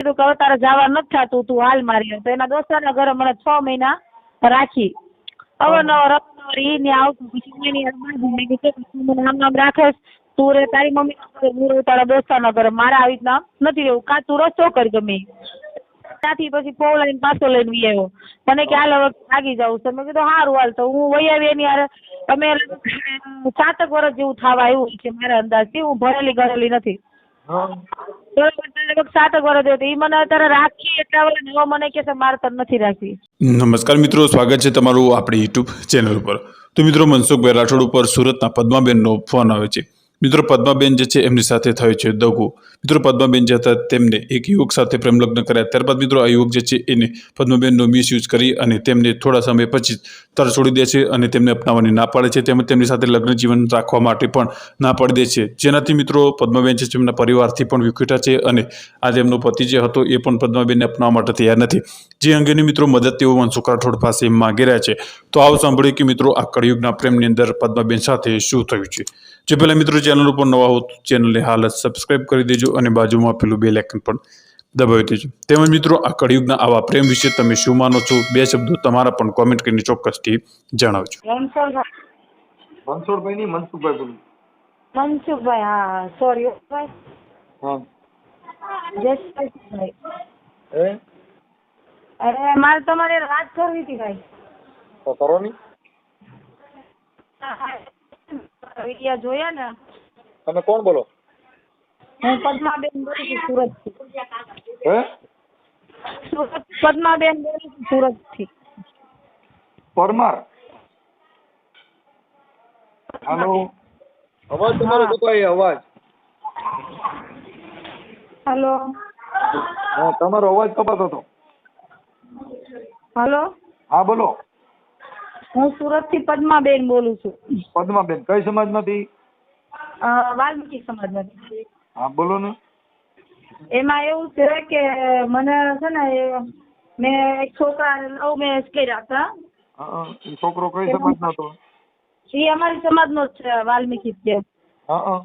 કીધું કે હવે તારે જવા નથી થતું, તું હાલ મારી. તો એના દોસ્તારના ઘરે મને 6 મહિના રાખી. અવારનવાર ઈ ને આવતું. પછી એની બાજુ મેં કીધું કે તું મને આમ રાખે, તું રે તારી મમ્મી હું રહું તારા દોસ્તારના ઘરે, મારે આવી રીતના નથી રહેવું. કાં તું રસ્તો કર ગમે. ત્યાંથી પછી પૌ લઈને પાછો લઈને વી આવ્યો. મને કે હાલ હવે ભાગી જાઉં છે. મેં કીધું સારું હાલ. તો હું વહી આવી એની યાર. અમે 7 વર્ષ જેવું થવા આવ્યું છે મારા અંદાજથી. હું ભણેલી ગણેલી નથી. લગભગ 7 વર્ષ હતી. એ મને અત્યારે રાખી એટલા વર્ષ હવે મને કે મારે તને નથી રાખવી. નમસ્કાર મિત્રો, સ્વાગત છે તમારું આપણી યુટ્યુબ ચેનલ ઉપર. તો મિત્રો, મનસુખભાઈ રાઠોડ ઉપર સુરતના પદ્માબેનનો ફોન આવે છે. મિત્રો, પદ્માબેન જે છે એમની સાથે થયો છે દગો. મિત્રો, પદ્માબેન જે હતા તેમને એક યુવક સાથે પ્રેમ લગ્ન કર્યા. ત્યારબાદ મિત્રો આ યુવક જે છે એને પદ્માબેનનો મિસયુઝ કરી અને તેમને થોડા સમય પછી તર છોડી દે છે અને તેમને અપનાવવાની ના પાડે છે. તેમજ તેમની સાથે લગ્ન જીવન રાખવા માટે પણ ના પાડી દે છે. જેનાથી મિત્રો પદ્માબેન છે તેમના પરિવારથી પણ વિખુટા છે અને આ તેમનો પતિ જે હતો એ પણ પદ્માબેનને અપનાવવા માટે તૈયાર નથી. જે અંગેની મિત્રો મદદ તેઓ મનસુખ રાઠોડ પાસે માંગી રહ્યા છે. તો આવો સાંભળીએ કે મિત્રો આ કળિયુગના પ્રેમની અંદર પદ્માબેન સાથે શું થયું છે. જે પહેલા મિત્રો ચેનલ ઉપર નવા હો તો ચેનલને હાલ જ સબસ્ક્રાઇબ કરી દેજો અને બાજુમાં પેલું બેલ આઇકન પણ દબાવી દેજો. તેમજ મિત્રો આ કળિયુગના આવા પ્રેમ વિશે તમે શું માનો છો? 2 શબ્દો તમારા પણ કોમેન્ટ કરીને ચોક્કસથી જણાવજો. મનસુખભાઈ નહીં, મનસુખભાઈ બોલું. મનસુખભાઈ, હા સોરી ભાઈ. હા. જયભાઈ, હે? અરે મારે તમારે વાત કરવી હતી ભાઈ. તો કરો ની. વિડિયા જોયા ને. તમે કોણ બોલો? હું પદ્માબેન બોલું છું સુરતથી. હે? સુરત પદ્માબેન બોલું છું સુરતથી. પરમાર. હાલો. અવાજ તમારો કપાય અવાજ. હેલો. હા, તમારો અવાજ કપાતો હતો. હેલો. હા બોલો. હું સુરતથી પદ્માબેન બોલું છું. પદ્માબેન કઈ સમાજમાંથી? વાલ્મીકી સમાજમાંથી. હા બોલો ને. એમાં એવું છે કે મને છે ને મેં એક છોકરાને લવ મેરેજ કર્યા હતા. હા. એ છોકરો કઈ સમાજનો હતો? એ અમારી સમાજનો જ છે, વાલ્મીકી છે. હા.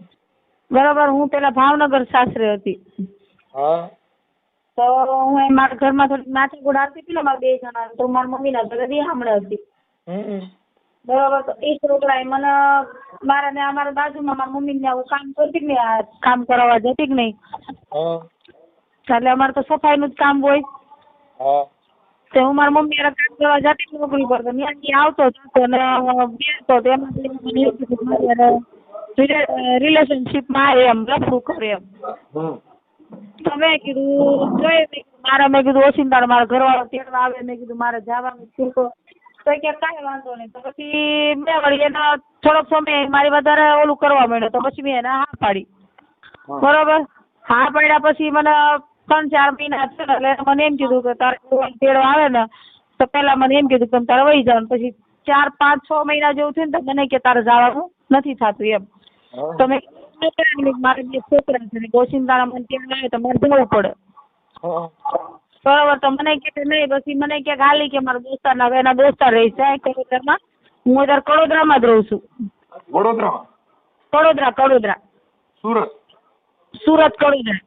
બરાબર. હું પેલા ભાવનગર સાસરે હતી. હા. તો હું મારા ઘરમાં થોડી માથાકૂટ આવતી હતી ને મારા 2 જણા. તો મારા મમ્મીના ઘરે રિહામણે હતી. બરાબર. તો એ છોકરાએ મને મારા ને અમારા બાજુમાં મારા મમ્મીને હું કામ કરતી ને, આ કામ કરાવવા જતી કે નહીં. એટલે અમારે તો સફાઈનું જ કામ હોય. તો હું મારા મમ્મી કામ કરવા જતી નોકરી પર. ત્યાંથી આવતો જતો ને બેસતો. એમાં રિલેશનશીપમાં એમ લફડું કરે એમ. તો મેં કીધું મેં કીધું ઓછીંદાર મારા ઘરવાળો તેડવા આવે. મેં કીધું મારે જવાનું છે. તો કે કાંઈ વાંધો નહીં. તો પછી મેં વળી એને થોડોક સમય મારી વધારે ઓલું કરવા માંડ્યો. તો પછી મેં એને હા પાડી. બરોબર. હા પાડ્યા પછી મને 3-4 મહિના છે ને એટલે મને એમ કીધું કે તારે તેડવા આવે ને તો પહેલા મને એમ કીધું કે તારે વહી જવાનું. પછી 4-5-6 મહિના જેવું થયું ને તો મને કે તારે જવાનું નથી થતું એમ. તો મેં મારે 2 છોકરા છે, ઓછીંદારા મને ત્યાં આવે તો મારે જવું પડે. બરાબર. તો મને કે નહીં. પછી મને કે ખાલી કે મારા દોસ્તારના એના દોસ્તાર રહે છે કડોદરામાં. હું અત્યારે કડોદરામાં જ રહું છું. વડોદરામાં? કડોદરા. સુરત? કડોદરા.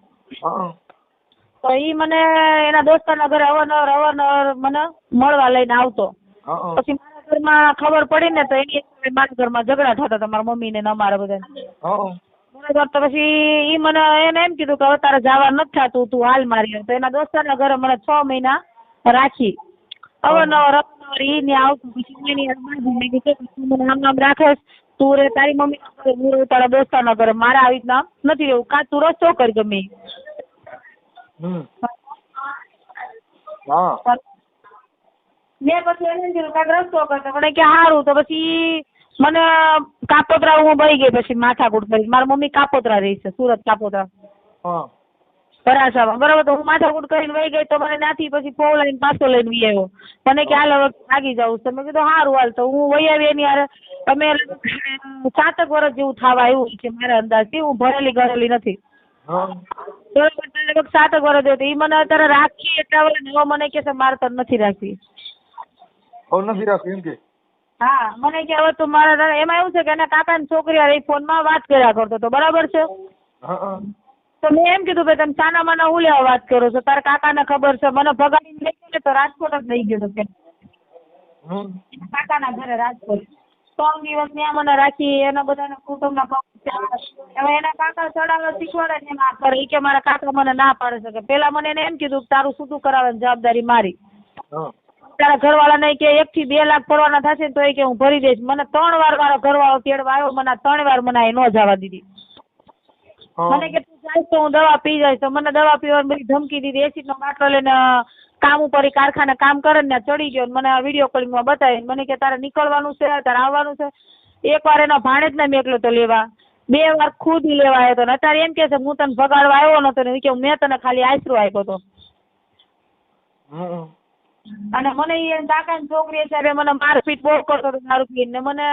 તો એ મને એના દોસ્તારના ઘરે અવારનવાર મને મળવા લઈને આવતો. પછી મારા ઘરમાં ખબર પડી ને તો એની મારા ઘરમાં ઝઘડા થતા હતા મારા મમ્મી ને અમારા બધા. બરાબર. તો પછી એ મને એને એમ કીધું કે હવે તારે જવા નથી થતું, તું હાલ મારી. તો એના દોસ્તારના ઘરે મને 6 મહિના રાખી. અવારનવાર ઈ ને આવતું. પછી એની બાજુ મેં કીધું તું મને આમ રાખે, તું રે તારી મમ્મી હું રહું તારા દોસ્તારના ઘરે, મારે આવી રીતના નથી રહેવું. કાં તું રસ્તો કર ગમે. મેં પછી એને કીધું કાંઈક રસ્તો કરતો. મને કે સારું. તો પછી મને કાપોદ્રા હું બઈ ગઈ. પછી માથાકૂટ કરી. મારા મમ્મી કાપોદ્રા રહી છે, સુરત કાપોદ્રા ભરાસામાં. બરાબર. તો હું માથાકૂટ કરીને વહી ગઈ. તો મને ત્યાંથી પછી પૌ લઈને પાછો લઈને વી આવ્યો. મને કે હાલ હવે ભાગી જાઉં છે. મેં કીધું સારું હાલ. તો હું વહી આવી એની યાર. અમે 7 વર્ષ જેવું થવા આવ્યું છે મારા અંદાજથી. હું ભણેલી ગણેલી નથી. લગભગ 7 વર્ષ હતી. એ મને અત્યારે રાખી એટલા વર્ષ હવે મને કે મારે તને નથી રાખવી. નથી રાખવી એમ કે? હા. મને કે હવે તું મારા. એમાં એવું છે કે એના કાકાની છોકરી ફોનમાં વાત કર્યા કરતો હતો. બરાબર છે. તો મેં એમ કીધું ભાઈ તમે સાના માના હું લેવા વાત કરો છો, તારા કાકાને ખબર છે, મને ભગાડીને લઈ ગયો ને તો રાજકોટ જ લઈ ગયો તો હમ કાકાના ઘરે રાજકોટ 3 દિવસ ત્યાં મને રાખી, એના બધાના કુટુંબના હવે એના કાકા ચડાવવા શીખવાડે ને એમાં કરે કે મારા કાકા મને ના પાડે છે કે પેલા મને એને એમ કીધું કે તારું છૂટું કરાવવાની જવાબદારી મારી, હા તારા ઘરવાળા નહીં કે 1 થી 2 લાખ ભરવાના થશે ને તો એ કે હું ભરી દઈશ. મને 3 વાર મારો ઘરવાળો તેડવા આવ્યો, મને 3 વાર મને અહીં ન જવા દીધી. મને કે તું જાય તો હું દવા પી જાય, તો મને દવા પીવાની બધી ધમકી દીધી. એસિડનો બાટલો લઈને કામ ઉપર કારખાને કામ કરે ને ચડી ગયો, મને વિડીયો કોલિંગમાં બતાવી. મને કે તારે નીકળવાનું છે, તારે આવવાનું છે. એકવાર એનો ભાણેજને મેકલો તો લેવા, 2 વાર ખુદ લેવા આવ્યો હતો. અત્યારે એમ કે છે હું તને ભગાડવા આવ્યો નતો ને કે મેં તને ખાલી આશરો આપ્યો હતો. હમ અને મને એ કાકાની છોકરી અત્યારે મને મારપીટ બહુ કરતો હતો દારૂ પીને, મને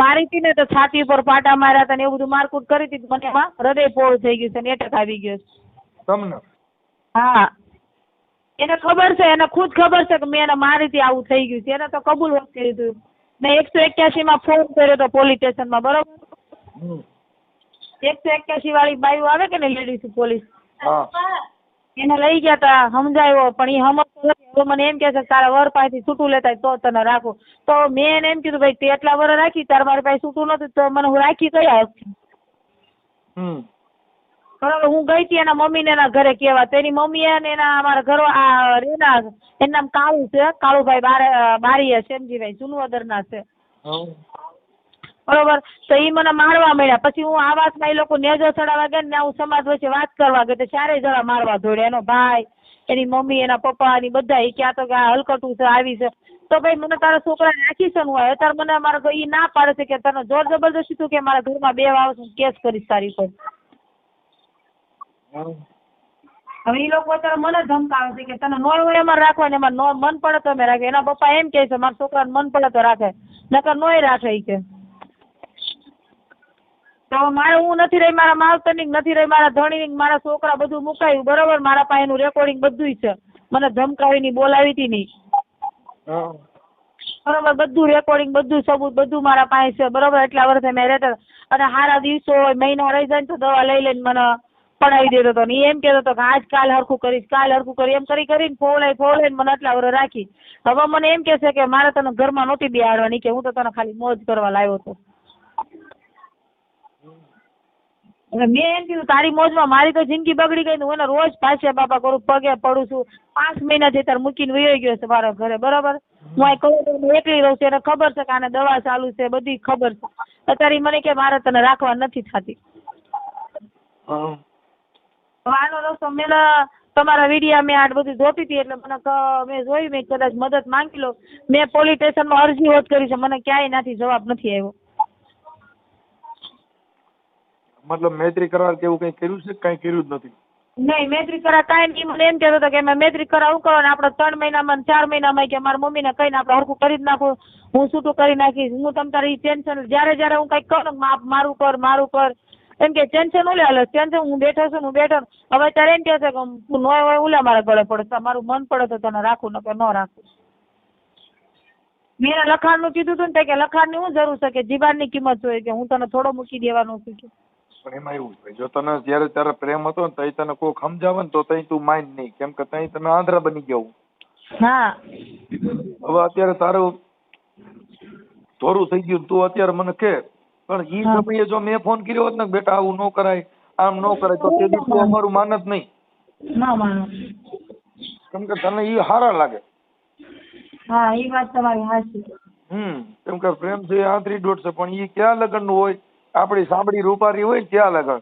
મારી હતી ને તો છાતી ઉપર પાટા માર્યા હતા ને એવું બધું મારકૂટ કરી હતી. મને એમાં હૃદય પોળ થઈ ગયું છે ને એટેક આવી ગયો છે. તમને હા એને ખબર છે, એને ખુદ ખબર છે કે મેં એને મારી હતી, આવું થઈ ગયું છે. એને તો કબૂલ વાત કરી દીધું. મેં 181 ફોન કર્યો હતો પોલીસ સ્ટેશનમાં, બરોબર. હમ 181 વાળી બાઈઓ આવે કે ને લેડીઝ પોલીસ, હા એને લઈ ગયા તા, સમજાવ્યો પણ એ સમજતો નથી. હવે મને એમ કે છે તારા વર પાસેથી છૂટું લેતા તો તને રાખું. તો મેં એને એમ કીધું ભાઈ તે એટલા વર રાખી, તારે મારી પાસે છૂટું નથી તો મને હું રાખી કયા હકથી. હમ બરાબર. હું ગઈ હતી એના મમ્મીને એના ઘરે કહેવા, તેની મમ્મીએ ને એના અમારા ઘર રેના એનું નામ કાળુ છે, કાળુભાઈ બારીએ શ્યામજીભાઈ જુનવદરના છે, હા બરોબર. તો એ મને મારવા મળ્યા. પછી હું આવાસમાં એ લોકો નેજો ચડાવવા ગયા ને હું સમાજ વચ્ચે વાત કરવા ગઈ તો 4 જણા મારવા દોડ્યા. એનો ભાઈ, એની મમ્મી, એના પપ્પા, એની બધા. એ ક્યાં તો કે આ હલકટું છે, આવી છે. તો ભાઈ મને તારા છોકરાને રાખી છે હું અત્યારે મને મારા એ ના પાડે છે કે તને જોર જબરદસ્તી તું કે મારા ઘરમાં 2 આવશે કેસ કરીશ તારી પર. હવે એ લોકો અત્યારે મને ધમકાવે છે કે તને નો હોય એમાં રાખવા ને એમાં નો મન પડે તો અમે રાખે. એના પપ્પા એમ કહે છે મારા છોકરાને મન પડે તો રાખે, નકર નોય રાખે. એ કે તો મારે હું નથી રહી, મારા માવતરની નથી રહી, મારા ધણીની, મારા છોકરા બધું મુકાયું, બરોબર. મારા પાસે એનું રેકોર્ડિંગ બધું છે. મને ધમકાવીની બોલાવી હતી નહીં, બરોબર. બધું રેકોર્ડિંગ, બધું સબૂત, બધું મારા પાસે છે, બરોબર. એટલા વર્ષે મેં રહેતા અને સારા દિવસો હોય, મહિના રહી જાય ને તો દવા લઈ લઈને મને પડાવી દેતો હતો. ને એ એમ કહેતો હતો કે આજ કાલ હરખું કરીશ, કાલ હરખું કરી, એમ કરીને ફોલાઈને મને આટલા વર્ષ રાખી. હવે મને એમ કહે છે કે મારે તને ઘરમાં નહોતી બેહાડવાની, કે હું તો તને ખાલી મોજ કરવા લાવ્યો હતો. એટલે મેં એમ કીધું તારી મોજમાં મારી તો જિંદગી બગડી ગઈ. હું એને રોજ પાછા બાપા કરું, પગે પડું છું. 5 મહિનાથી તાર મૂકીને વયો ગયો છે મારા ઘરે, બરાબર. હું આ કહું તો હું એકલી રહું છું, એને ખબર છે કે આને દવા ચાલુ છે, બધી ખબર છે. અત્યારે ઈ મને કે મારે તને રાખવા નથી થતી. હવે આનો રસ્તો મેં તમારા વિડીયા મેં આ બધું જોતી હતી એટલે મને મેં જોયું, મેં કદાચ મદદ માંગી લો. મેં પોલીસ સ્ટેશનમાં અરજી હોત કરી છે, મને ક્યાંય નથી જવાબ નથી આવ્યો. મતલબ મૈત્રી કરાર કે એવું કઈ કર્યું છે? કઈ કર્યું જ નથી. નહીં મૈત્રી કરાર કાંઈ નહીં. મને એમ કહેતો હતો કે મેં મૈત્રી કરાર હું કરો ને આપણે 3 મહિનામાં 4 મહિનામાં કે મારા મમ્મીને કહીને આપણે હરખું કરી જ નાખું, હું છૂટું કરી નાખીશ. હું તમ તારી ટેન્શન જ્યારે હું કંઈક કહું ને મારું કર એમ કે ટેન્શન ઓલે હાલે ટેન્શન હું બેઠો છું. હવે અત્યારે એમ કહે છે કે તું ન હોય ઓલા મારા ગળે પડે, મારું મન પડે તો તને રાખું નકર ન રાખું. મેં એને લખાણનું કીધું હતું ને કે લખાણની શું જરૂર છે કે જીવાનની કિંમત જોઈએ કે હું તને થોડો મૂકી દેવાનું છું. પણ એમાં એવું છે જો તને જયારે તારે પ્રેમ હતો ને તઈ તને કોઈ સમજાવે ને તો તઈ તું માઇન્ડ નહીં, કેમ કે તઈ તમે આંધળા બની ગયા. હા હવે અત્યારે તારું થોડું થઈ ગયું તું અત્યારે મને કે, પણ ઈ સમયે જો મેં ફોન કર્યો હોત ને બેટા આવું ન કરાય, આમ ન કરાય, તો તે દિવસ તું અમારું માનત નહીં. ના માનો. કેમ કે તને ઈ હારા લાગે. હા એ વાત તમારી સાચી. કેમ કે પ્રેમ છે આંતરી દોઢ છે, પણ ઈ ક્યાં લગન નું હોય? આપડી સાંભળી રૂપારી હોય ત્યાં લગન.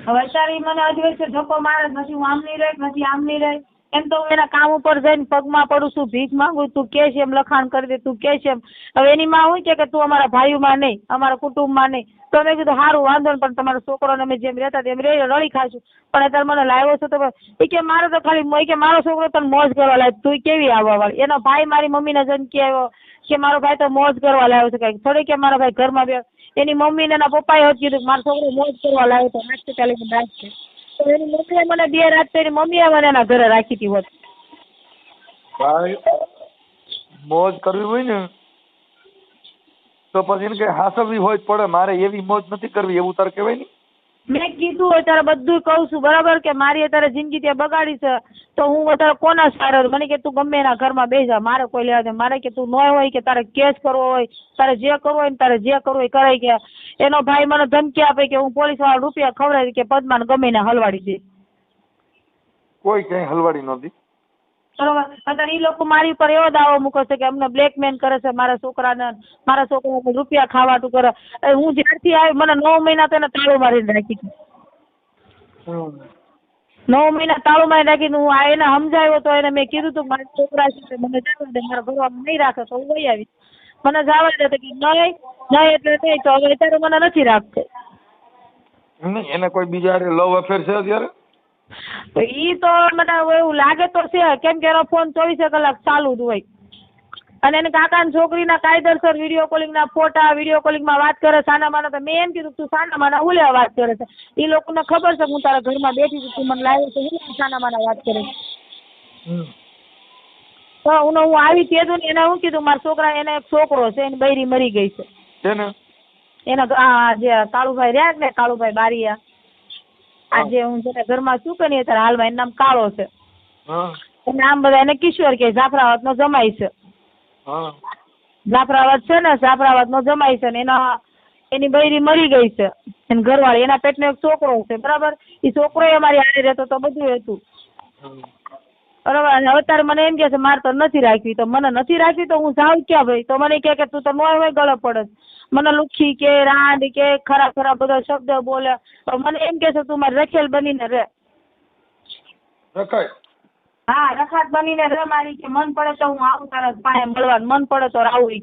હવે અત્યારે મને અધવચ્ચે ધક્કો મારે, નથી હું આમ નહીં રહી, નથી આમ નહીં રહી. એમ તો હું એના કામ ઉપર જઈને પગમાં પડું છું, ભીખ માંગુ, તું કે છે એમ લખાણ કરી દે, તું કે છે એમ. હવે એની માં હોય કે તું અમારા ભાઈઓમાં નહીં, અમારા કુટુંબમાં નહીં. તો મેં કીધું સારું વાંધો નહીં, પણ તમારા છોકરોને અમે જેમ રહેતા તેમ રળી ખાશું. પણ અત્યારે મને લાવ્યો છે તો એ કે મારે તો ખાલી કે મારો છોકરો તને મોજ કરવા લાવ્યો, તું કેવી આવવા વાળી. એનો ભાઈ મારી મમ્મીને જઈને કે આવ્યો કે મારો ભાઈ તો મોજ કરવા લાવ્યો છે, કઈક થોડી કે મારા ભાઈ ઘરમાં બે. એની મમ્મી ને એના પપ્પાએ હોત કીધું મારો છોકરો મોજ કરવા લાવ્યો તો હોસ્પિટાલી રાખશે. તો એની મમ્મીએ મને 2 રાત તો એની મમ્મીએ મને એના ઘરે રાખી હતી હોત. ભાઈ મોજ કરવી હોય ને તો પછી એને કઈ હાસવવી હોય જ પડે. મારે એવી મોજ નથી કરવી એવું તારે કહેવાય ને. મેં કીધું અત્યારે બધું કહું છું બરાબર કે મારી અત્યારે જિંદગી ત્યાં બગાડી છે તો હું અત્યારે કોના સારો મને કે તું ગમે એના ઘરમાં બેસી જા મારે કોઈ લેવા દે મારે કે તું ન હોય કે તારે કેસ કરવો હોય તારે જે કરવું હોય ને તારે જે કરવું હોય કરાઈ ગયા એનો ભાઈ મને ધમકી આપે કે હું પોલીસ વાળા રૂપિયા ખવડાવી કે પદ્માને ગમે એને હલવાડી દે કોઈ ક્યાંય હલવાડી નહોતી. બરોબર અત્યારે એ લોકો મારી ઉપર એવો દાવો મૂકે છે કે અમને બ્લેકમેલ કરે છે મારા છોકરાને રૂપિયા ખાવાતું કરે હું જ્યારથી આવી મને 9 મહિના તો એને તાળું મારીને રાખી હતી. 9 મહિના તાળું મારી રાખીને હું એને સમજાવ્યો તો એને મેં કીધું તું મારા છોકરા છે મને જવા દે મારા ઘરમાં નહીં રાખે તો હું વહી આવી મને જવા દે કે નહીં એટલે નહીં તો હવે અત્યારે મને નથી રાખતો. એને કોઈ બીજા હારે લવ અફેર છે અત્યારે? તો ઈ તો મને એવું લાગે તો છે કેમ કે એનો ફોન 24 કલાક ચાલુ જ હોય અને એને કાકાની છોકરીના કાયદેસર વિડીયો કોલિંગના ફોટા વિડીયો કોલિંગમાં વાત કરે સાના માના તો મેં એમ કીધું તું સાના માના ઉલે વાત કરે છે એ લોકોને ખબર છે હું તારા ઘરમાં બેઠી છું તું મને લાવ્યો છે હું સાના માના વાત કરે તો હું આવી તેજુ ને એને શું કીધું મારા છોકરા એને એક છોકરો છે એની બૈરી મરી ગઈ છે એના જે કાળુભાઈ રહ્યા ને કાળુભાઈ બારીયા આજે હું જેને ઘરમાં છું કે નહીં ત્યારે હાલમાં એનું નામ કાળો છે અને આમ બધા એને કિશોર કે જાફરાબાદ નો જમાઈ છે જાફરાબાદ છે ને જાફરાબાદ નો જમાઈ છે ને એની બૈરી મરી ગઈ છે એની ઘરવાળી એના પેટનો એક છોકરો છે બરાબર એ છોકરો અમારી હારે રહેતો તો બધું હતું બરાબર અને અત્યારે મને એમ કે છે મારે તો નથી રાખવી તો મને નથી રાખવી તો હું જાઉં ક્યાં ભાઈ તો મને કે તું તો નોય હોય ગળે પડે મને લુખી કે રાંડ કે ખરાબ બધો શબ્દ બોલે તો મને એમ કે છે તું મારે રખેલ બનીને રે રખાય હા રખાત બનીને રે મારી કે મન પડે તો હું આવું તારા પાસે મળવાનું મન પડે તો આવું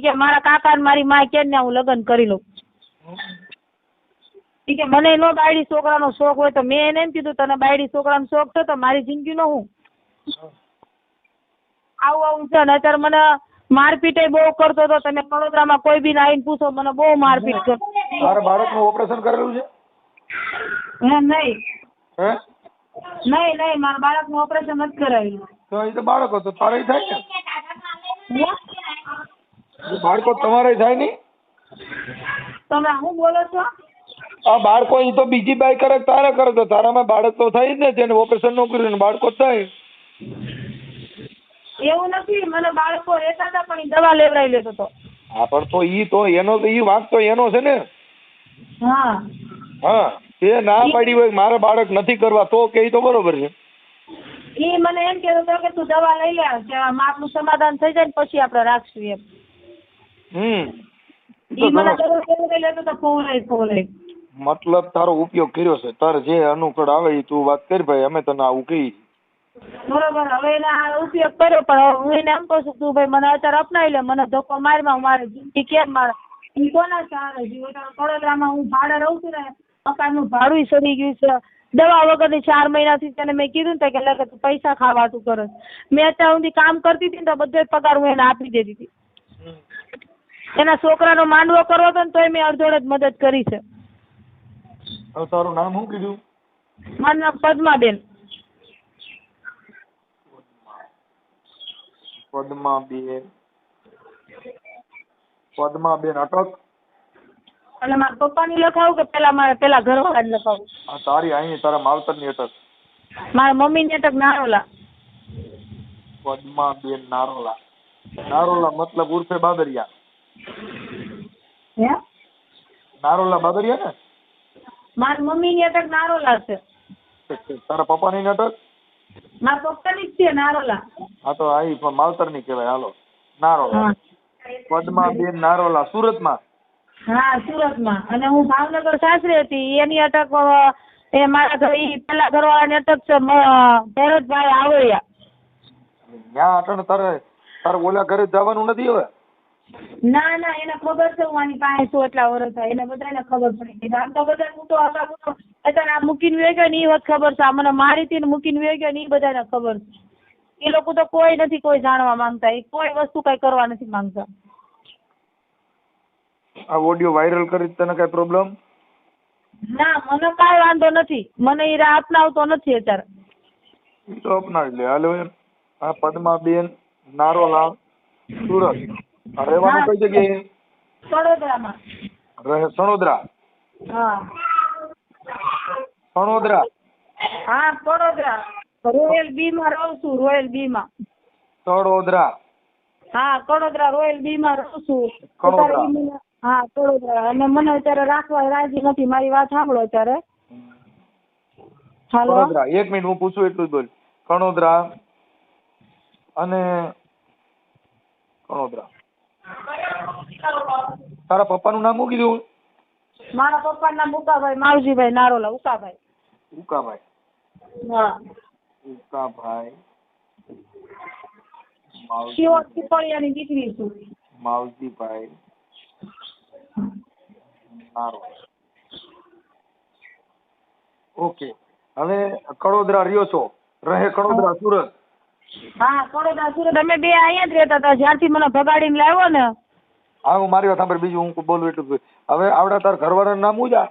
કે મારા કાકા ને મારી માં કે ને હું લગ્ન કરી લઉં કે મને નો બાયડી છોકરાનો શોખ હોય તો મેં એને એમ કીધું તને બાયડી છોકરાનો શોખ છે તો મારી જિંદગીનો હું આવું છે ને અત્યારે મને મારપીટ બહુ કરતો હતો તમે વડોદરામાં કોઈ બી આવીને પૂછો મને બહુ મારપીટ કરતો. તારા બાળકનું ઓપરેશન કરેલું છે? નહીં હે મારા બાળકનું ઓપરેશન નથી કરાવ્યું. તો એ તો બાળકો તો તારે થાય ને બાળકો તમારે થાય નહીં. તમે શું બોલો છો? આ બાળકો એ તો બીજી બાઈ કરે તારે કરે તો તારામાં બાળક તો થાય જ ને જેને ઓપરેશન ન કર્યું બાળકો થાય. એવું નથી મને બાળકો રહેતા હતા પણ દવા લેવડાવી લેતો હતો. હા પણ તો એનો તો ઈ વાંક તો એનો છે ને. હા તે ના પાડી હોય મારે બાળક નથી કરવા તો કે તો બરોબર છે. ઈ મને એમ કહેતો હતો કે તું દવા લઈ લે કે આપનું સમાધાન થઈ જાય ને પછી આપણે રાખશું એમ. ઈ મને દવા લેવડાવી લેતો તો ફોલાઈ મતલબ તારો ઉપયોગ કર્યો છે તારે જે અનુકૂળ આવે એ તું વાત કરી ભાઈ અમે તને આવું કહી બરોબર હવે એને આ ઉપયોગ કર્યો પણ હું એને એમ કહું છું તું ભાઈ મને અત્યારે અપનાવી લે મને ધક્કો મારમાં મારે જિંદગી કેમ મારે હું કોના સહારે જીવ વડોદરામાં હું ભાડે રહું છું ને મકાનનું ભાડું સડી ગયું છે દવા વગરની 4 મહિનાથી તેને મેં કીધું ને કે એટલે તું પૈસા ખાવાતું કરે મેં અત્યાર સુધી કામ કરતી હતી ને તો બધો પગાર હું એને આપી દેતી હતી એના છોકરાનો માંડવો કરવો હતો ને તોય મેં અડધોડ જ મદદ કરી છે. તારું નામ શું કીધું? મારું નામ પદ્માબેન. પદ્માબેન અટક અને મારા પપ્પાની લખાવું કે પેલા ઘરવાળાની લખાવું? તારી અહીં તારા માવતરની અટક? મારા મમ્મીની અટક નારોલા. પદ્માબેન નારોલા. નારોલા મતલબ ઉર્ફે બાદરિયા? હે નારોલા બાદરિયા ને? મારી મમ્મીની અટક નારોલા છે. તારા પપ્પાની અટક? મારા પપ્પાની જ છે નારોલા. હા તો આ પણ માવતરની કહેવાય. હાલો નારોલા. પદ્માબેન નારોલા સુરતમાં? હા સુરતમાં. અને હું ભાવનગર સાસરે હતી એની અટક એ મારા ઘર પેલા ઘરવાળાની અટક છે ભરતભાઈ આવડિયા. ત્યાં અટણ તારે ઓલા ઘરે જવાનું નથી હવે? ના એને ખબર છે હું આની પાસે છું એટલા વર્ષ થાય એને બધાને ખબર પડી ગઈ. આમ તો બધા હું તો અત્યારે આ મૂકીને વહી ગયો ને એ વખત ખબર છે આ મને મારી હતી ને મૂકીને વહી ગયો ને એ બધાને ખબર છે. એ લોકો તો કોઈ નથી કોઈ જાણવા માંગતા એ કોઈ વસ્તુ કઈ કરવા નથી માંગતા. આ ઓડિયો વાયરલ કરી તને કઈ પ્રોબ્લેમ? ના મને કાંઈ વાંધો નથી મને એ અપનાવતો નથી અત્યારે. એ તો અપનાવી લે. હાલો આ પદ્માબેન નારોલા સુરત. રહેવાનું કઈ જગ્યાએ? વડોદરામાં. રહે સણોદરા? હા. કણોદરા. હા કડોદરા રોયલ બી માં રહું છું, રોયલ બી માં. તળોદરા. હા કડોદરા રોયલ બી માં રહું છું. કડોદરા. અત્યારે ઈ મને- હા કડોદરા. અને મને અત્યારે રાખવા રાજી નથી. મારી વાત સાંભળો અત્યારે. હાલો. કણોદરા. 1 મિનિટ હું પૂછું એટલું જ બોલ. કણોદરા અને કણોદરા. તારા પપ્પાનું નામ શું કીધું? મારા પપ્પાનું નામ ઉકાભાઈ માવજીભાઈ નારોલા. ઉકાભાઈ. ઉકાભાઈ. હા. ઉકાભાઈ શિવર પીપળિયાની દીકરી છું. માવજીભાઈ નારો. ઓકે. હવે કડોદરા રહ્યો છો, રહે કડોદરા સુરત. હા કડોદરા સુરત. અમે બે અહીંયા જ રહેતા હતા જ્યારથી મને ભગાડીને લાવ્યો ને. હા હું મારી વાત સાંભળ, બીજું હું બોલું એટલું જ. હવે આવડા તાર ઘરવાળાનું નામ શું છે?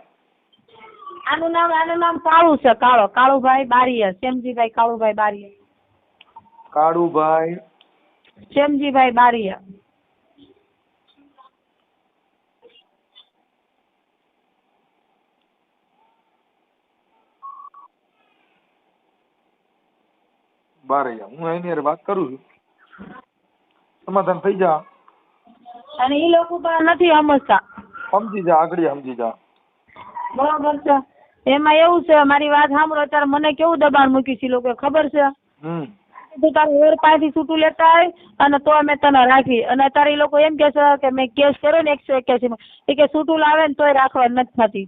આનું નામ કાળુ છે. કાળુભાઈ બારીયા. શ્યામજીભાઈ કાળુભાઈ બારીયા. કાળુભાઈ શ્યામજીભાઈ બારીયા. બારૈયા. હું એની હારે વાત કરું છું, સમાધાન થઈ જા. અને એ લોકો પણ નથી સમજતા. સમજી જા, આગળ સમજી જા. બરોબર છે. એમાં એવું છે, મારી વાત સાંભળો. અત્યારે મને કેવું દબાણ મૂક્યું છે લોકો ખબર છે? તું તારું ઓર પાસેથી છૂટું લેતા હોય અને તો મેં તને રાખી. અને અત્યારે એ લોકો એમ કે છે કે મેં કેસ કર્યો ને 181 માં, એ કે છૂટું લાવે ને તોય રાખવા નથી થતી.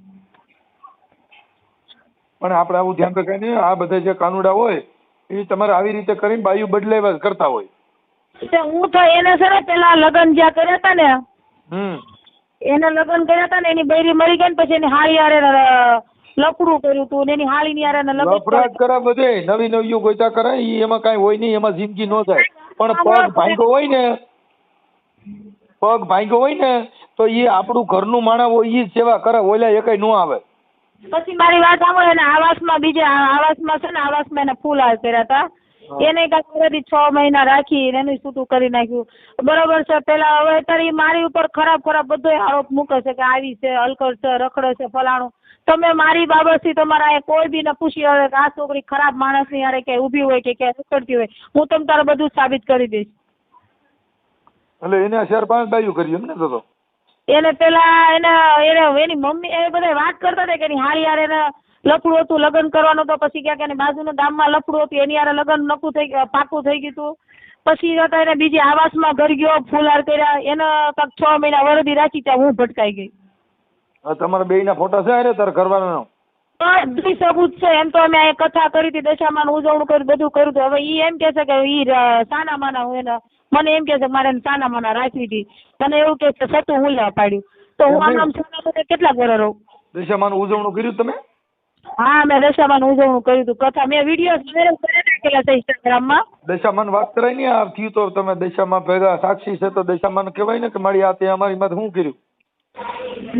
પણ આપણે આવું ધ્યાન રખાય ને, આ બધા જે કાનુડા હોય એ તમારે આવી રીતે કરીને બાયું બદલાવ્યા કરતા હોય. હું તો એને છે ને પેલા લગ્ન જ્યાં કર્યા હતા ને, એને લગ્ન કર્યા હતા ને, એની બૈરી મરી ગઈ ને પછી એની હાળી હારે લફડું કર્યું હતું. એની હાળી ની હારે લફડા જ કરા બધે. નવી નવી ગોતા કરાય ઈ એમાં કઈ હોય નહીં, એમાં જિંદગી ન થાય. પણ પગ ભાંગ્યો હોય ને તો એ આપણું ઘરનું માણસ હોય ઈ સેવા કરે, ઓલા એકેય ન આવે. પછી મારી વાત સાંભળો. એને આવાસમાં આવાસમાં છે ને, આવાસમાં એને ફૂલ હાલ કર્યા હતા. એને કાંઈ 6 મહિના રાખી એનું છૂટું કરી નાખ્યું. બરોબર છે. પેલા હવે અત્યારે મારી ઉપર ખરાબ બધો આરોપ મૂકે છે કે આવી છે, હલકડ છે, રખડે છે, ફલાણું. તમે મારી બાબતથી તમારા કોઈ બી ને પૂછી હવે કે આ છોકરી ખરાબ માણસની યારે કે ઊભી હોય કે રખડતી હોય, હું તમને તારે બધું સાબિત કરી દઈશ. એટલે એને 4-5 બાયું કર્યું એમ ને? તો એને પેલા એની મમ્મી એ બધા વાત કરતા હતા કે એની હાળી યાર એને લફડું હતું, લગ્ન કરવાનું તો પછી ક્યાંક એની બાજુના ગામમાં લફડું હતું, એની યારે લગ્ન પાકું થઈ ગયું હતું. પછી એને બીજી આવાસમાં ઘર ગયો, ફૂલહાર કર્યા. એને કાંક 6 મહિના વરદી રાખી, ત્યાં હું ભટકાઈ ગઈ. તમારા બેયના ફોટા છે અરે તાર ઘરવાળાનો? બધી સબૂત છે. એમ તો અમે આ કથા કરી હતી, દશામાનું ઉજવણું કર્યું, બધું કર્યું હતું. હવે ઈ એમ કે છે કે ઈ સાના માના હું એને મને એમ કે છે મારે સાના માના રાખવી હતી. તને એવું કે છે સતું હું લેવા પાડ્યું. તો હું આમ સાના માના કેટલા વર્ષ રહું? દશામાનું ઉજવણું કર્યું તમે? હા મેં દશામાનું ઉજવણું કર્યું હતું. કથા મેં વિડીયો વાયરલ કરી નાખેલા છે ઇન્સ્ટાગ્રામમાં. દશામાન વાત કરાય ને આ થયું તો તમે દશામાં ભેગા સાક્ષી છે તો દશામાન કહેવાય ને કે મારી આ તે અમારી માં શું કર્યું?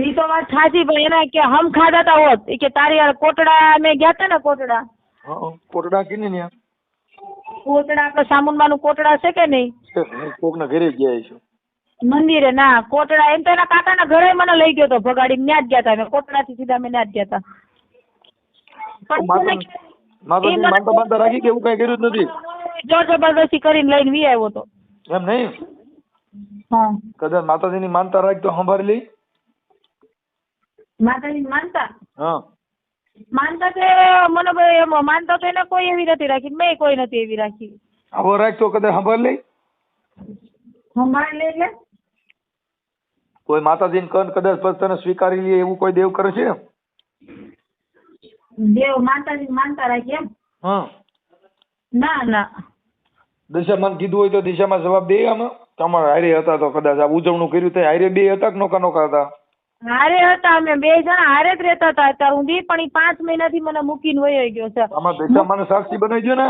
ઈ તો વાત સાચી, પણ એના કે હમ ખાધા તા હોત કે તારી યાર કોટડા મેં ગયા તા ને કોટડા. કોટડા કીને ન્યા? કોટડા આપણે સામુંડમાનું કોટડા છે કે નહીં? કોકના ઘરે ગયા છો? મંદિરે ના, કોટડા એમ તો એના કાકાના ઘરે મને લઈ ગયો તો ભગાડી. ત્યાં જ ગયા તા અમે કોટડાથી સીધા અમે ત્યાં જ ગયા તા. માતા બાંધા રાખી કે એવું કઈ કર્યું જ નથી? જોર જબરદસ્તી કરીને લઈને વી આવ્યો તો. એમ નહીં? હા કદાચ માતાજીની માનતા રાખ તો સંભાળી લઈ. માતાજીની માનતા? હા માનતા કે મને એમ માનતા તો એને કોઈ એવી નથી રાખી, મેં કોઈ નથી એવી રાખી. આવો રાખ તો કદાચ સંભાળી લઈ. સંભાળી લે એટલે કોઈ માતાજીને કન કદાચ પછી તને સ્વીકારી લે એવું કોઈ દેવ કરે છે? દેવ માતાજી માનતા રાખી એમ? હા. ના ના. દિશામાં કીધું હોય તો દિશામાં જવાબ દે. આમાં તમારે હારે હતા તો કદાચ આ ઉજવણું કર્યું તો હારે બે હતા કે નોકા હતા? હારે હતા, અમે 2 જણા હારે જ રહેતા હતા અત્યાર સુધી. પણ ઈ 5 મહિનાથી મને મૂકીને વયો ગયો છે. આમાં દિશામાં સાક્ષી બનાવી દો ને.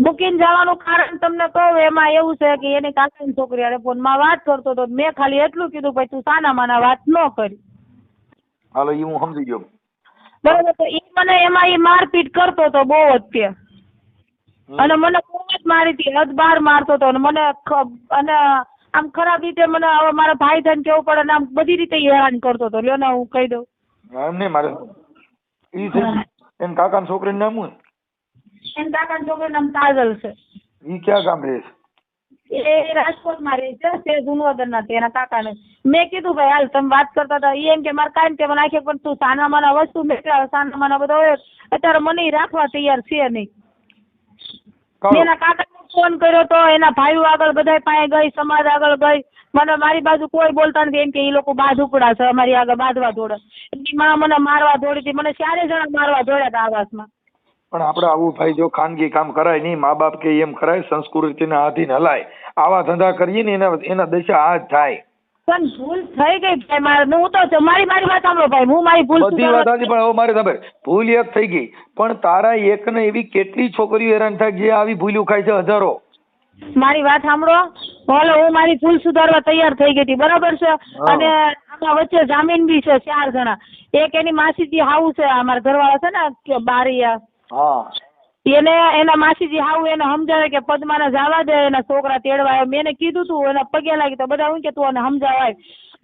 મૂકીને જવાનું કારણ તમને કહું, એમાં એવું છે કે એની કાકાની છોકરી હારે ફોનમાં વાત કરતો હતો. મેં ખાલી એટલું કીધું ભાઈ તું સાના માના વાત ન કરી. હાલો ઈ હું સમજી ગયો. બરાબર. તો ઈ મને એમાં ઈ મારપીટ કરતો હતો બહુ જ તે. અને મને બહુ જ મારી હતી, હદ બાર મારતો હતો. અને મને અને આમ ખરાબ રીતે મને હવે મારા ભાઈ થઈને કેવું પડે ને આમ બધી રીતે હેરાન કરતો હતો. લ્યો ને હું કહી દઉં. એમ નહીં મારે ઈ થઈ ગઈ. એના કાકાના છોકરીનું નામ શું? એના કાકાના છોકરીનું નામ કાજલ છે. ઈ ક્યાં ગામ રહે છે? એ રાજકોટમાં રહે છે, તે જુનાગઢના છે, એના કાકાને. મેં કીધું ભાઈ હાલ તમે વાત કરતા હતા, ઈ એમ કે મારે કાંઈ તે મને નાખે, પણ તું સાના માના વસ્તુ મેકલા, સાના માના બધા હોય અત્યારે મને ઈ રાખવા તૈયાર છે નહીં. મેં એના કાકાને ફોન કર્યો તો, એના ભાઈઓ આગળ બધા પાસે ગઈ, સમાજ આગળ ગઈ, મને મારી બાજુ કોઈ બોલતા નથી, એમ કે ઈ લોકો બાદ ઉપડા છે અમારી આગળ બાંધવા દોડે. એની માં મને મારવા દોડી હતી, મને 4 જણા મારવા દોડ્યા હતા આવાસમાં. પણ આપણે આવું ભાઈ જો ખાનગી કામ કરાય નહીં, મા બાપ કે એમ કરાય, સંસ્કૃતિના આધીન હલાય. આવા ધંધા કરીએ ને એના દશા આ જ થાય. પણ ભૂલ થઈ ગઈ ભાઈ મારે, હું તો મારી વાત સાંભળો ભાઈ, હું મારી ભૂલ બધી વાત સાચી, પણ હવે મારે ખબર ભૂલ એક થઈ ગઈ, પણ તારા એક ને એવી કેટલી છોકરીઓ હેરાન થાય જે આવી ભૂલ્યું ખાય છે હજારો. મારી વાત સાંભળો, બોલો હું મારી ભૂલ સુધારવા તૈયાર થઈ ગઈ હતી, બરાબર છે. અને આમાં વચ્ચે જામીન બી છે 4 જણા. એક એની માસીજી હાઉ છે, અમારા ઘરવાળા છે ને બારિયા, હા એને એના માસીજી હાઉ એને સમજાવે કે પદ્માને જવા દે, એના છોકરા તેડવા આવ્યા. મેં એને કીધું તું, એના પગે લાગી તો બધા હું કે તું એને સમજાવાય.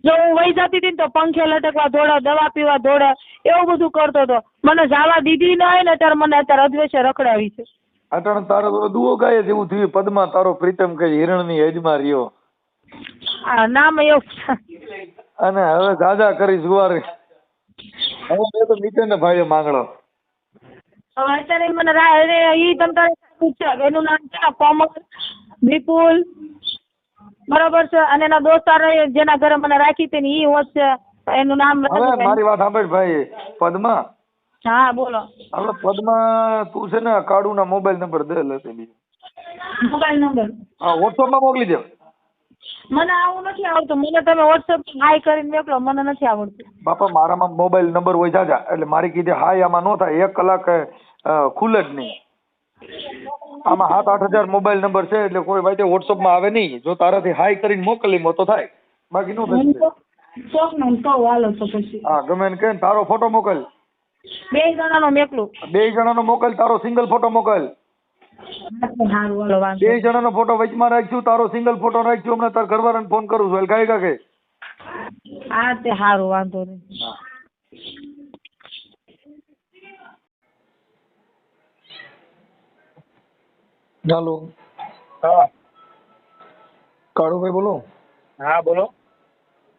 જો હું વહી જતી હતી ને તો પંખે લટકવા દોડે, દવા પીવા દોડે, એવું બધું કરતો હતો. મને જવા દીધી ન હોય ને ત્યારે મને અત્યારે અદ્વેષે રખડાવી છે. અટણ તારો તો દુઓ ગાય જેવું થયું, પદ્મા તારો પ્રીતમ કે હિરણની હેજમાં રહ્યો. નામ એવું. અને હવે દાદા કરી જુવારી. હવે મેં તો નીચે ભાઈ માંગણો. હવે અત્યારે મને ઈ તમ તારે પૂછ્યા, એનું નામ છે ને કોમલ, વિપુલ, બરોબર છે. અને એના દોસ્તાર જેના ઘરે મને રાખી હતી ને ઈ હોત છે, એનું નામ. હવે મારી વાત સાંભળ ભાઈ, પદ્મા. હા બોલો. હવે પદ્મા તું છે ને કાળુના મોબાઈલ નંબર દે લેતી બીજો. Mobile number? હા WhatsApp માં મોકલી દે. મને આવું નથી આવડતું, મને તમે WhatsApp હાય કરીને મોકલો, મને નથી આવડતું. બાપા મારામાં મોબાઈલ નંબર હોય જાજા, એટલે મારી કીધે હાય આમાં નો થાય, 1 કલાક ખુલે જ નહીં. આમાં 7-8 હજાર મોબાઈલ નંબર છે, એટલે કોઈ વાતે WhatsApp માં આવે નહીં. જો તારાથી હાય કરીને મોકલી તો થાય, બાકી નો થાય. હાલો તો પછી હા ગમે એને કે તારો ફોટો મોકલ. 2 જણાનો મોકલું. 2 જણાનો મોકલ, તારો સિંગલ ફોટો મોકલ. સારું હાલો વાંધો. 2 જણાનો ફોટો વચમાં રાખશું, તારો સિંગલ ફોટો રાખશું. હમણાં તાર ઘરવાળાને ફોન કરું છું, એટલે કાંઈ કે હા તે સારું વાંધો નહીં. ચાલો. હા કાળુભાઈ બોલો. હા બોલો.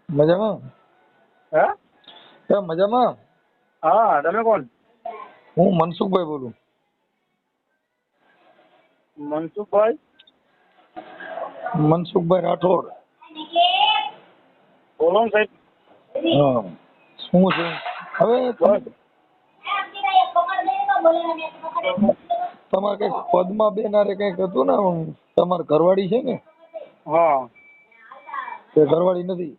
મજામાં? હા મજામાં. હા તમે કોણ? હું મનસુખભાઈ બોલું. મનસુખભાઈ? મનસુખભાઈ રાઠોડ. બોલો ને સાહેબ. હા શું છે હવે? તમારે કઈક પદ્માબેન હારે કઈક હતું ને, તમારે ઘરવાળી છે ને? હા. તે ઘરવાળી નથી?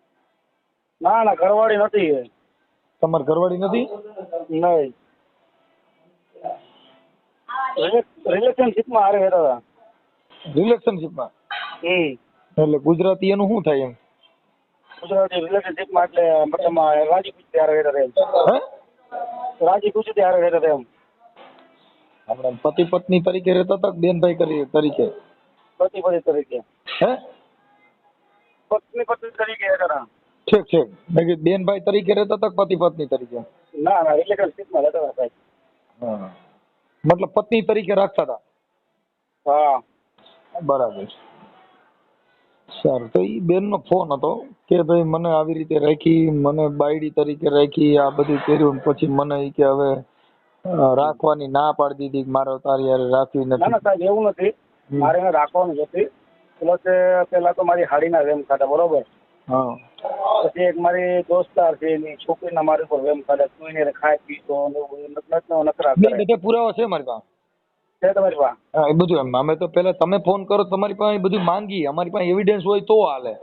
ના ના ઘરવાળી નથી. તમારે ઘરવાળી નથી? નહીં. રિલેશનશીપમાં હારે રહેતા હતા. રિલેશનશીપમાં? એટલે ગુજરાતી એનું શું થાય એમ? ગુજરાતી રિલેશનશીપમાં એટલે મતલબ રાજી ખુશી હારે રહેતા હતા એમ. રાજી ખુશી હારે રહેતા હતા એમ. આપણે પતિ પત્ની તરીકે રહેતા હતા, બેનભાઈ તરીકે? પતિ પત્ની તરીકે. હે? પત્ની પત્ની તરીકે રહેતા હતા. ઠીક ઠીક. મેં કીધું બેનભાઈ તરીકે રહેતા હતા, પતિ પત્ની તરીકે? ના ના રિલેશનશીપમાં રહેતા હતા સાહેબ. હા મતલબ પત્ની તરીકે રાખતા હતા? હા બરાબર. સારું. તો એ બેનનો ફોન હતો કે ભાઈ મને આવી રીતે રાખી, મને બાયડી તરીકે રાખી, આ બધું કર્યું, પછી મને ઈ કે હવે રાખવાની ના પાડી દીધી, મારે તારી હારે રાખવી ના ના નથી. સાહેબ એવું નથી, મારે એને રાખવાનું જ હતી. પ્લસ પેલા તો મારી હાડીના વેમ ખાતા, બરોબર. હા પછી એક મારી દોસ્તાર છે, એની છોકરીના મારી ઉપર વેમ ખાતા, તું એને ખાય પીતો નકરા કરે. બધા પુરાવા છે મારી પાસે. છે તમારી પાસે? હા એ બધું એમ. અમે તો પેલા તમે ફોન કરો તમારી પાસે એ બધું માંગી, અમારી પાસે એવિડન્સ હોય તો હાલે.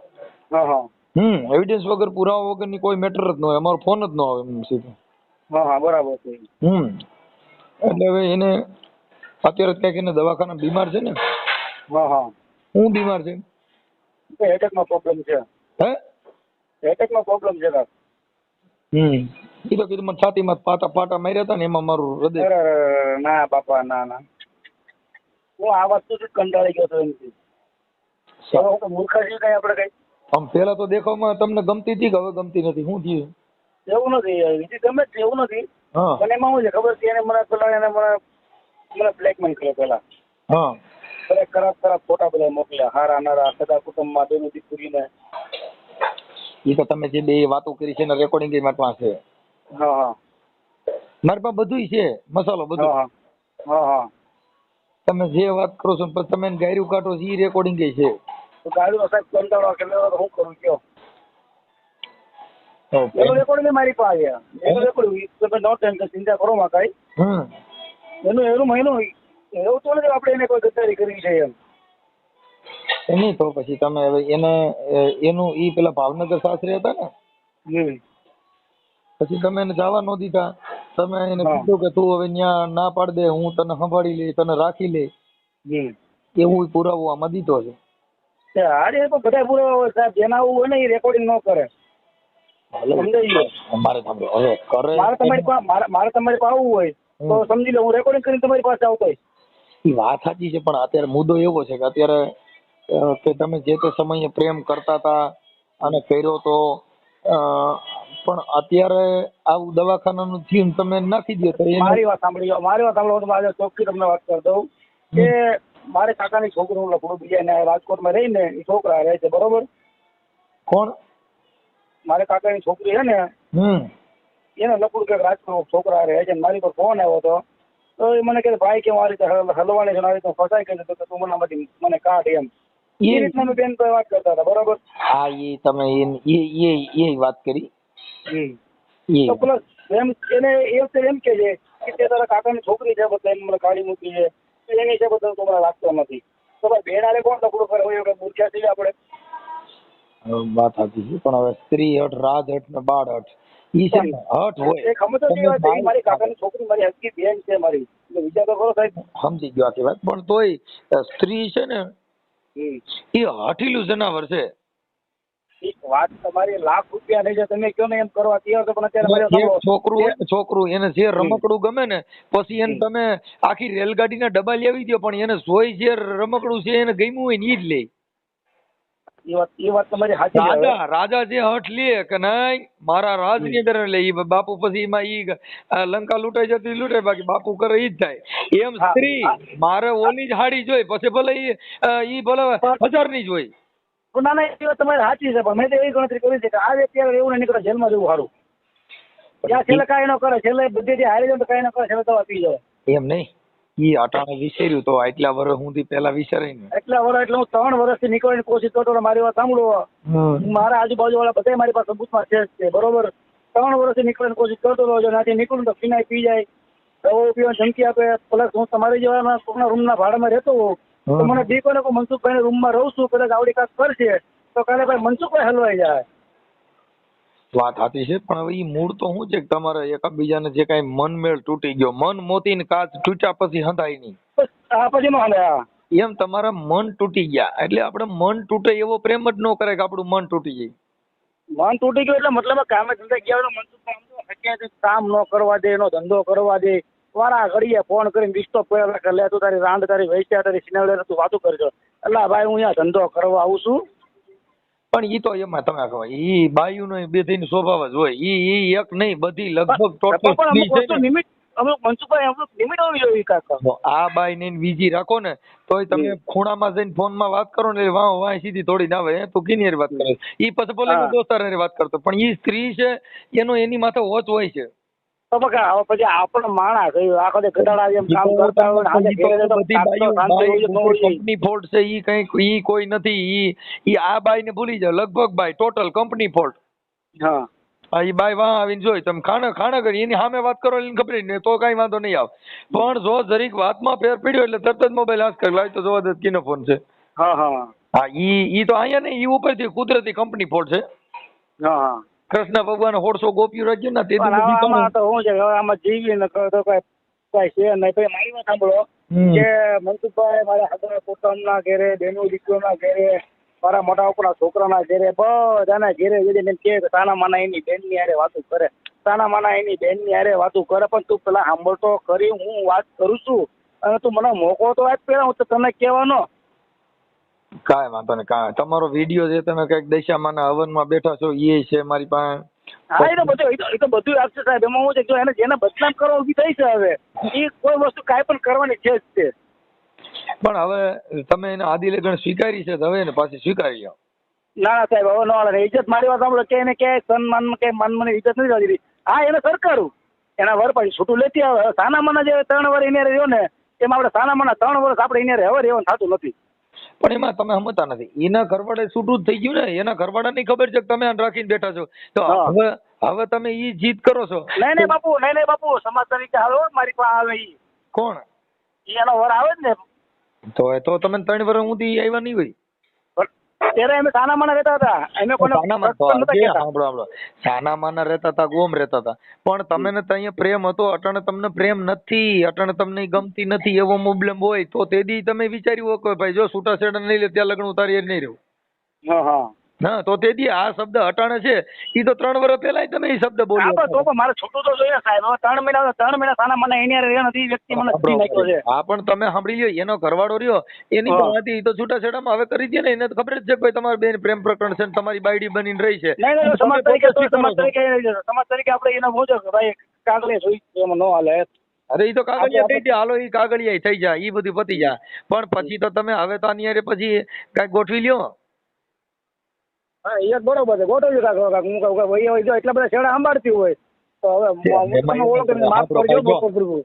હા હા એવિડન્સ વગર પુરાવા વગરની કોઈ મેટર જ ન હોય, અમારો ફોન જ ન આવે એમ સીધું. હા હા બરાબર છે. એટલે હવે એને અત્યારે ક્યાંક એને દવાખાના બીમાર છે ને? હા હા. હું બીમાર છે? એટેકનો પ્રોબ્લેમ છે. હે? એટેકનો પ્રોબ્લેમ છે કાક. એ તો કીધું મને છાતીમાં પાટા માર્યા હતા ને, એમાં મારું હૃદય. અરે ના બાપા ના ના, હું આ વસ્તુથી જ કંટાળી ગયો હતો એમથી. મૂર્ખા છીએ કઈ આપણે કઈ? આમ પેલા તો દેખાવમાં તમને ગમતી હતી કે હવે ગમતી નથી? શું થયું? એવું નથી, બીજી ગમે જ એવું નથી, હા મને એમાં શું છે ખબર છે, એને મને બ્લેકમેલ કર્યો પેલા. હા દરેક ખરાબ ફોટા બધા મોકલ્યા, હારા નારા, સદા કુટુંબમાં બેનું દીકરીને. એ તો તમે જે બે વાતો કરી છે ને રેકોર્ડિંગ એ મારી પાસે છે. હા હા મારી પાસે બધું છે, મસાલો બધું. હા હા હા. તમે જે વાત કરો છો પછી તમે ગાયરું કાઢો છો એ રેકોર્ડિંગ છે. તો ગાડીનો સાહેબ કંટાળો કે હું કરું કયો? એનું રેકોર્ડિંગ મારી પાસે એનું રેકોર્ડિંગ તમે નો ટેન્શન, ચિંતા કરો માં કાંઈ. એનું એવું તો નથી આપણે એને કોઈ ગદ્દારી કરવી છે એમ. નહીં તો પછી તમે હવે એનું ઈ પેલા ભાવનગર સાસરે હતા ને, પછી તમે એને જવા ન દીધા. તમે એને કીધું કે તું હવે ત્યાં ના પાડ દે, હું તને સંભાળી લઈ, તને રાખી લે, એવું પુરાવો આમાં દીધો છે. હારે તો બધા પુરાવા હોય સાહેબ, જેના આવું હોય ને એ રેકોર્ડિંગ ન કરે. સમજાઈ ગયો? મારે સાંભળો હવે કરે મારે તમારી પાસે આવવું હોય તો સમજી લો, હું રેકોર્ડિંગ કરીને તમારી પાસે આવતો હોય. એ વાત સાચી છે, પણ અત્યારે મુદ્દો એવો છે કે અત્યારે કે તમે જે તે સમયે પ્રેમ કરતા હતા અને કર્યો તો, પણ અત્યારે આવું દવાખાનાનું થયું તમે નાખી દો તો મારી વાત સાંભળો તો મારે ચોખ્ખી તમને વાત કરી દઉં કે મારે કાકાની છોકરીનું લફડું બીજા રાજકોટમાં રહીને એ છોકરા રહે છે, બરોબર? કોણ? મારે કાકાની છોકરી છે ને, એને લફડું કે રાજકોટ છોકરા રહે છે. મારી પર ફોન આવ્યો હતો તો એ મને કહે ભાઈ કે મારી રીતે હલવાની છે, મારી રીતે ફસાઈ ગઈ છે, તો તું મને કાઢ એમ. એ રીતના અમે બેન પર વાત કરતા હતા, બરોબર? હા, એ તમે એ વાત કરી. તો પ્લસ એને એમ કે છે કે તે તારા કાકાની છોકરી છે, બધા મને કાઢી મૂકી છે, એની છે બધા તો મને લાગતો નથી. તો ભાઈ બેન આલે કોણ લફડું કરે હોય? મૂર્ખ્યા છીએ આપણે. વાત સાચી છે, પણ હવે સ્ત્રી હટ, રાજ હટ ને બાળ હટ, ઈ છે ને હટ હોય. મારી કાકાની છોકરી મારી હસકી બેન છે મારી, વિચાર તો કરો સાહેબ. સમજી ગયો આખી વાત, પણ તોય સ્ત્રી છે ને એ હઠીલું જનાવર છે. વાત તમારી લાખ રૂપિયા નહીં છે, તમે કયો ને એમ કરવા તૈયાર છો, પણ અત્યારે છોકરું એને જે રમકડું ગમે ને, પછી એને તમે આખી રેલગાડીના ડબ્બા લેવી દો, પણ એને સોય જે રમકડું છે એને ગમ્યું હોય ને ઈ જ લે. એ વાત તમારી સાચી છે. રાજા જે હઠ લે કે નહીં મારા રાજ ની અંદર લે, ઈ બાપુ પછી એમાં ઈ લંકા લૂંટાઈ જતી લૂંટાય, બાકી બાપુ કરે ઈ જ થાય. એમ સ્ત્રી મારે ઓલી જ હાડી જોઈ, પછી ભલે ઈ ભલે 1000 ની જોઈ. ના ના, એ વાત તમારી સાચી છે, પણ મેં તો એવી ગણતરી કરી છે કે આ અત્યારે એવું ને નીકળે જેલમાં જવું સારું. ત્યાં છેલ્લે કાંઈ ન કરે, છેલ્લે બધી હારી જાય તો કાંઈ ન કરે, છેલ્લે દવા પી જાય. એમ નહીં, ઈ અટાણે વિચાર્યું તો આટલા વર્ષ સુધી પેલા વિચારે ને. એટલા વર્ષ એટલે હું 3 વર્ષથી નીકળવાની કોશિશ કરતો. મારી વાત સાંભળો, મારા આજુબાજુ વાળા બધા મારી પાસે સબૂતમાં છે, બરોબર? 3 વર્ષથી નીકળવાની કોશિશ કરતો હતો. જો નાથી નીકળું તો ફિનાઈ પી જાય, દવાઓ પીવાની ધમકી આપે. પ્લસ હું તમારી જેવા કોઈના રૂમના ભાડામાં રહેતો હોઉં તો મને બીક હોય ને કોઈ મનસુખભાઈ રૂમમાં રહું છું, કદાચ આવડી કાક કરશે તો કાલે ભાઈ મનસુખભાઈ હલવાઈ જાય. વાત સાચી છે, પણ હવે ઈ મૂળ તો શું છે કે તમારે એકબીજાને જે કાંઈ મનમેળ તૂટી ગયો, મન મોતીને કાચ તૂટ્યા પછી હંધાય નહીં. આ પછી નો હાલે. એમ તમારા મન તૂટી ગયા એટલે આપણે મન તૂટે એવો પ્રેમ જ ન કરે કે આપણું મન તૂટી જાય. મન તૂટી ગયું એટલે મતલબ કામે ધંધે ગયા હોય મનસુખભાઈ કામ ન કરવા દે, એનો ધંધો કરવા દે, વારા ઘડીએ ફોન કરીને ડિસ્ટર્બ કર્યા રાખે, લે તું તારી રાંડ તારી વૈસ્યા તારી સિનેવડે તું વાતું કરજો. એટલે ભાઈ હું અહીંયા ધંધો કરવા આવું છું. પણ ઈ તો એમાં તમે કહો ઈ બાયુનો બેધીનો સ્વભાવ જ હોય. ઈ એક નહીં બધી લગભગ ટોટલ અમુક મનસુખભાઈ અમુક લિમિટ હોવી જોઈએ કાકા. આ બાઈ ને બીજી રાખો ને તોય તમે ખૂણામાં જઈને ફોનમાં વાત કરો ને વાહ સીધી થોડી ના આવે તો કિની વાત કરે. ઈ પછી બોલે દોસ્તાર વાત કરતો, પણ ઈ સ્ત્રી છે એનો એની માથે હોચ હોય છે. તો બકા પછી આપણો માણસ આખો દે ગધાડા જેમ કામ કરતા હોય કંપની ફોલ્ટ છે. ઈ કઈ ઈ કોઈ નથી. ઈ આ બાઈ ને ભૂલી જાવ, લગભગ બાઈ ટોટલ કંપની ફોલ્ટ. હા ઈ બાઈ વાહ આવીને જોઈ તમે ખાણા કરી એની સામે વાત કરો એને ખબર નહીં તો કઈ વાંધો નહીં આવે, પણ જો જરીક વાતમાં ફેર પડ્યો એટલે તરત જ મોબાઈલ હાથ કરી લાવી તો જોવા દે કીનો ફોન છે. હા હા હા ઈ તો અહીંયા નહીં, ઈ ઉપરથી કુદરતી કંપની ફોલ્ટ છે. હા હા કૃષ્ણ ભગવાન 150 ગોપીઓ રાખ્યું ને તે આમાં તો શું છે આમાં જીવી ને તો કઈ છે નહીં. પછી મારી વાત સાંભળો કે મનસુખભાઈ મારા હગા પોતાના ઘેરે, બેનો દીકરીઓના ઘેરે, મારા મોટા ઉપરના છોકરાના ઘેરે, બધાના ઘેરે જઈને કે તાના માના એની બેનની હારે વાતું કરે, તાના માના એની બેનની હારે વાતું કરે. પણ તું પેલા સાંભળતો કરી હું વાત કરું છું અને તું મને મોકો તો આજ પેલા હું તો તને કહેવાનો. કાંઈ વાંધો નહીં, કાંઈ તમારો વિડીયો જે તમે કઈક દશામાના હવનમાં બેઠા છો એ છે મારી પાસે, હા, એ તો બધું આપશે સાહેબ. એમાં હું છે જો એને જેને બદનામ કરવા ઉભી થઈ છે હવે એ કોઈ વસ્તુ કાંઈ પણ કરવાની છે જ તે. પણ હવે તમે એને આદિ લગન સ્વીકારી છે તો હવે એને પાછી સ્વીકારી લો. ના ના સાહેબ, હવે ન હાલે. ઇજ્જત મારી વાત સાંભળો, કે એને ક્યાંય સન્માનમાં કે માનમાં ઇજ્જત નથી આવતી. હા, એને સરકારું એના વર પછી છૂટું લેતી આવે. સાનામાના જે 3 વર્ષ એને રહ્યો ને એમાં આપણે સાનામાના 3 વર્ષ આપણે એને હવે રહેવાનું થતું નથી. પણ એમાં તમે સમજતા નથી, એના ઘરવાળે છૂટું જ થઈ ગયું ને. એના ઘરવાળાની ખબર છે કે તમે આને રાખીને બેઠા છો, તો હા. હવે તમે ઈ જીત કરો છો. નહીં બાપુ સમાજ તરીકે આવે હો, મારી પાસે આવે ઈ. કોણ? ઈ એનો વર આવે જ ને. તો તમે 3 વર્ષ સુધી આવ્યા નહીં હોય. ત્યારે અમે સાનામાના રહેતા હતા. અમે કોને નતા કહેતા. સાંભળો, સાનામાના રહેતા હતા, ગોમ રહેતા હતા, પણ તમે ને ત્યાં પ્રેમ હતો. અટાણે તમને પ્રેમ નથી, અટાણે તમને ગમતી નથી, એવો પ્રોબ્લેમ હોય તો તે દી તમે વિચાર્યું હોય કે ભાઈ જો છૂટાછેડા નહીં લે ત્યાં લગ્ન ઉતારી નહીં રહ્યું. હા, તો તે દી આ શબ્દ અટાણે છે ઈ તો 3 વર્ષ પહેલા તમે એ શબ્દ બોલ્યો. તો પણ મારે છૂટું તો જોઈએ સાહેબ. હવે 3 મહિના સાનામાના એને રહે નથી. વ્યક્તિ મને જી નાખ્યો છે. હા, પણ તમે સાંભળી લ્યો, એનો ઘરવાળો રહ્યો એની તો હતી, તો છૂટાછેડામાં હવે કરી દે ને. એને તો ખબર જ છે કે ભાઈ તમારી બેન પ્રેમ પ્રકરણ છે ને તમારી બાયડી બનીને રહી છે. નહીં, સમાજ તરીકે આપણે એને મોજો કે ભાઈ કાગળે જોઈ એમાં ન હાલે. અરે ઈ તો કાગળિયા થઈ ગયા, હાલો ઈ કાગળિયા થઈ જાય, ઈ બધું પતી જાય. પણ પછી તો તમે હવે તો આની હારે પછી કાંઈક ગોઠવી લ્યો. હા, એ બરોબર છે. ગોઠવ્યું કાક હું કહું જો એટલા બધા છેડા સંભાળતી હોય તો હવે માફ કરજો.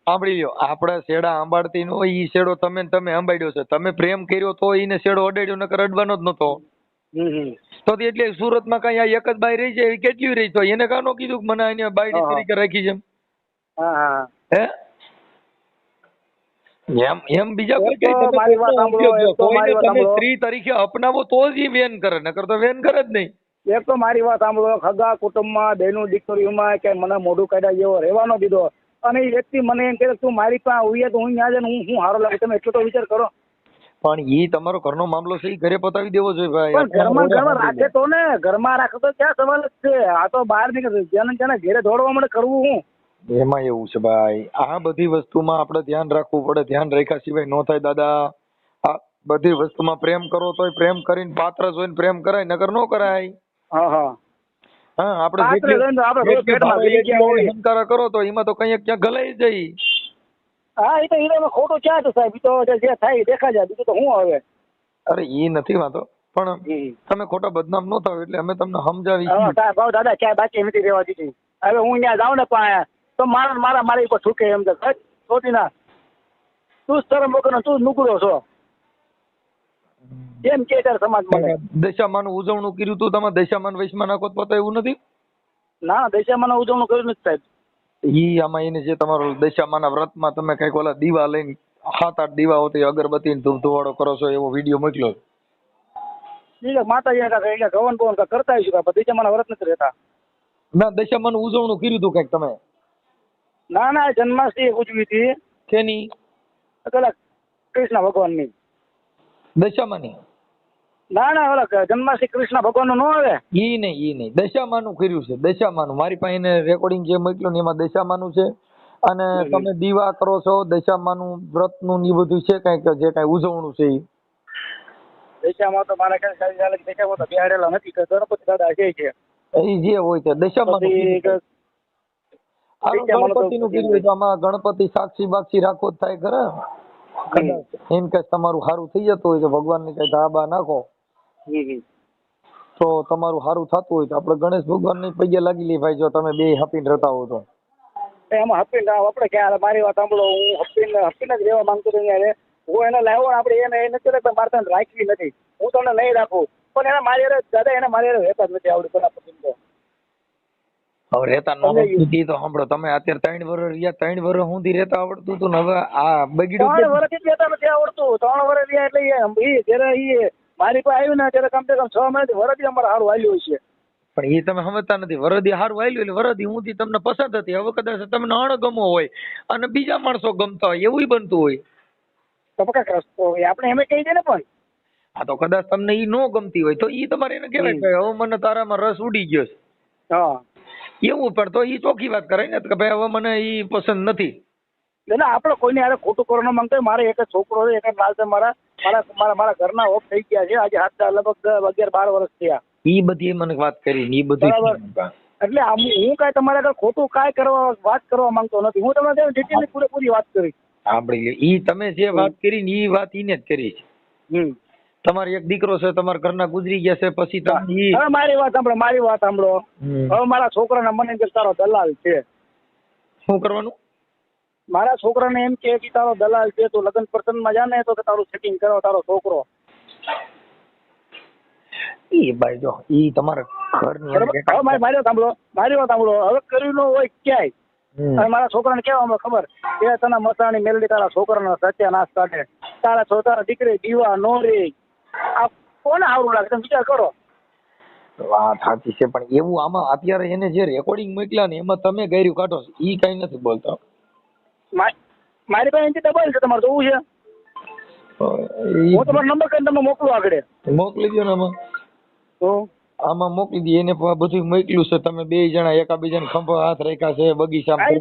સાંભળી લ્યો, આપણે છેડા સંભાળતી નો ઈ છેડો તમે સંભાળ્યો છે. તમે પ્રેમ કર્યો તો ઈને છેડો અડાડ્યો, નકર અડવાનો જ નતો. તો એટલે સુરતમાં કઈ આ એક જ બાઈ રહી છે, કેટલી રહી? તો એને કાનો કીધું કે મને એને બાયડી તરીકે રાખી છે? હે એમ બીજા કોઈ તમે સ્ત્રી તરીકે અપનાવો તો જ વેન કરે, નકર તો વેન કરે જ નહીં. એક તો મારી વાત સાંભળો, ખગા કુટુંબમાં બેનું દીકરીઓમાં કે મને મોઢું કાઢ્યા જેવો રહેવાનો દીધો, અને એ વ્યક્તિ મને એમ કે તું મારી પાસે આવીએ તો હું ત્યાં જઈને હું સારો લાગે. તમે એટલો તો વિચાર કરો. પણ ઈ તમારો ઘરનો મામલો છે, ઘરે પતાવી દેવો જોઈએ ભાઈ. પણ ઘરમાં રાખે તો ને, ઘરમાં રાખે તો ક્યાં સવાલ જ છે. આ તો બહાર નીકળે જેને ઘેરે દોડવા માટે કરવું હું. એમાં એવું છે ભાઈ, આ બધી વસ્તુમાં આપણે ધ્યાન રાખવું પડે. ધ્યાન રાખ્યા સિવાય નો થાય દાદા. આ બધી વસ્તુમાં પ્રેમ કરો તોય પ્રેમ કરીને પાત્ર જોઈને પ્રેમ કરાય, નકર નો કરાય. આપણે સંસ્કાર કરો તો એમાં તો કઈ ક્યાં ગલાઈ જાય. હા, એ તો હીરો ખોટું ક્યાં છે સાહેબ. તો જે થાય દેખા જાય, બીજું તો હું હવે. અરે એ નથી વાંધો, પણ તમે ખોટા બદનામ નો થાવ એટલે અમે તમને સમજાવી. દાદા ક્યાંય બાકી નથી રહેવા દીધી. હવે હું ત્યાં જાઉં ને પણ તો મારી ઉપર છૂકે એમ તો છોટી ના તું શરમ વગર તું નુકડો છો એમ કે સમાજ મને. દશામાનું ઉજવણું કર્યું તું તમે, દશામાન વૈશમાં નાખો તો એવું નથી? ના, દશામાનું ઉજવણું કર્યું નથી સાહેબ. ઈ આમાં એને જે તમારું દશામાના વ્રતમાં તમે કઈક ઓલા દીવા લઈને 7-8 દીવા હોતી અગરબત્તી ધૂપ ધુવાડો કરો છો, એવો વિડીયો મોકલ્યો. માતાજી ગવન ભવન કરતા આવીશું, દશામાના વ્રત નથી રહેતા. ના, દશામાનું ઉજવણું કર્યું તું કઈક તમે? ના, જન્માષ્ટમી ઉજવી હતી. કેની? પેલા કૃષ્ણ ભગવાનની. દશામાની? ના, ઓલા જન્માષ્ટમી કૃષ્ણ ભગવાનનું ન આવે. ઈ નહીં, દશામાનું કર્યું છે. દશામાનું મારી પાસે રેકોર્ડિંગ જે મોકલ્યું ને એમાં દશામાનું છે. અને તમે દીવા કરો છો, દશામાનું વ્રતનું ને બધું છે કઈક જે કઈ ઉજવણું છે. દશામાં તો મારા ખ્યાલ દશામાં તો બેહાડેલા નથી, ગણપતિ દાદા છે. એ જે હોય છે દશામાનું. ગણપતિનું કીધું તો આમાં ગણપતિ સાક્ષી બાક્ષી રાખો જ થાય ખરા. એમ કે તમારું સારું થઈ જતું હોય તો ભગવાનની કઈ ધાબા નાખો તો તમારું સારું થતું હોય તો આપણે ગણેશ ભગવાનની પગે લાગી લઈએ ભાઈ, જો તમે બે હપીને રહેતા હો તો. એમાં હપીને આપણે ક્યાં, મારી વાત સાંભળો, હું હપીને જ રહેવા માંગતો હતો. હું એને લાવ્યો, આપણે એને એ નથી મારે તને રાખવી નથી, હું તમને નહીં રાખું. પણ એને મારી દાદા એને મારી રહેતા જ નથી આવડતું. બરાબર હવે રહેતા નથી તો સાંભળો, તમે અત્યારે 3 વર્ષ રહ્યા, 3 વર્ષ સુધી રહેતા આવડતું હતું ને હવે આ બગીડું 3 વર્ષથી રહેતા નથી આવડતું. 3 વર્ષ રહ્યા એટલે જયારે મારી પાસે આવ્યું ને ત્યારે કમસે કમ 6 મહિનાથી વરદી અમારે સારું હાલ્યું છે. પણ એ તમે સમજતા નથી. વરદી સારું હાલ્યું એટલે વરદી ઊંધી તમને પસંદ હતી. હવે કદાચ તમને અણગમો હોય અને બીજા માણસો ગમતા હોય એવું બનતું હોય તો કઈક રસ્તો હોય, આપણે એમ કહી દે ને. પણ હા, તો કદાચ તમને ઈ ન ગમતી હોય તો ઈ તમારે એને કહેવાય કે હવે મને તારામાં રસ ઉડી ગયો છે. હા, એવું. પણ તો ઈ ચોખ્ખી વાત કરે ને કે ભાઈ હવે મને ઈ પસંદ નથી. એટલે આપણે કોઈને યાર ખોટું કરવા ન માંગતા. મારે એક જ છોકરો છે, એક જ લાલ છે. મારા ઘરના ઓફ થઈ ગયા છે આજે લગભગ 11-12 વર્ષ થયા. ઈ બધી મને વાત કરી ઈ બધી એટલે હું કાંઈ તમારે આગળ ખોટું કાંઈ વાત કરવા માંગતો નથી. હું તમને ડિટેલની પૂરેપૂરી વાત કરી. સાંભળી લ્યો, ઈ તમે જે વાત કરી ને ઈ વાત ઈને જ કરી છે. તમારો એક દીકરો છે, તમારા ઘરના ગુજરી ગયા છે, પછી તમે હવે મારી વાત સાંભળો. હવે મારા છોકરાના મને કે તારો દલાલ છે. શું કરવાનું? મારા છોકરાને એમ કે તારો દલાલ છે, તો લગ્ન પ્રસંગમાં જા ને તો કે તારું સેટિંગ કરો તારો છોકરો. ઈ ભાઈ જો ઈ તમારા ઘરની હવે મારી વાત સાંભળો. હવે કર્યું ન હોય ક્યાંય. અને મારા છોકરાને કેવા ખબર કે તને મસાણી મેલડી તારા છોકરાનો સત્યાનાશ કાઢે, તારા દીકરી દીવા નો રે. આ કોને સારું લાગે તમે વિચાર કરો. વાત સાચી છે, પણ એવું આમાં અત્યારે એને જે રેકોર્ડિંગ મોકલ્યા ને એમાં તમે ગયરું કાઢો ઈ કઈ નથી બોલતા. મારી પાસે એનથી ડબલ છે, તમારે જોવું છે? હું તમારો નંબર કરીને તમને મોકલું આગળ. મોકલી દો ને આમાં. તો આમાં મોકલી દઈએ. એને બધું મોકલ્યું છે, તમે બે જણા એકાબીજાને ખંભો હાથ રાખ્યા છે બગીચામાં.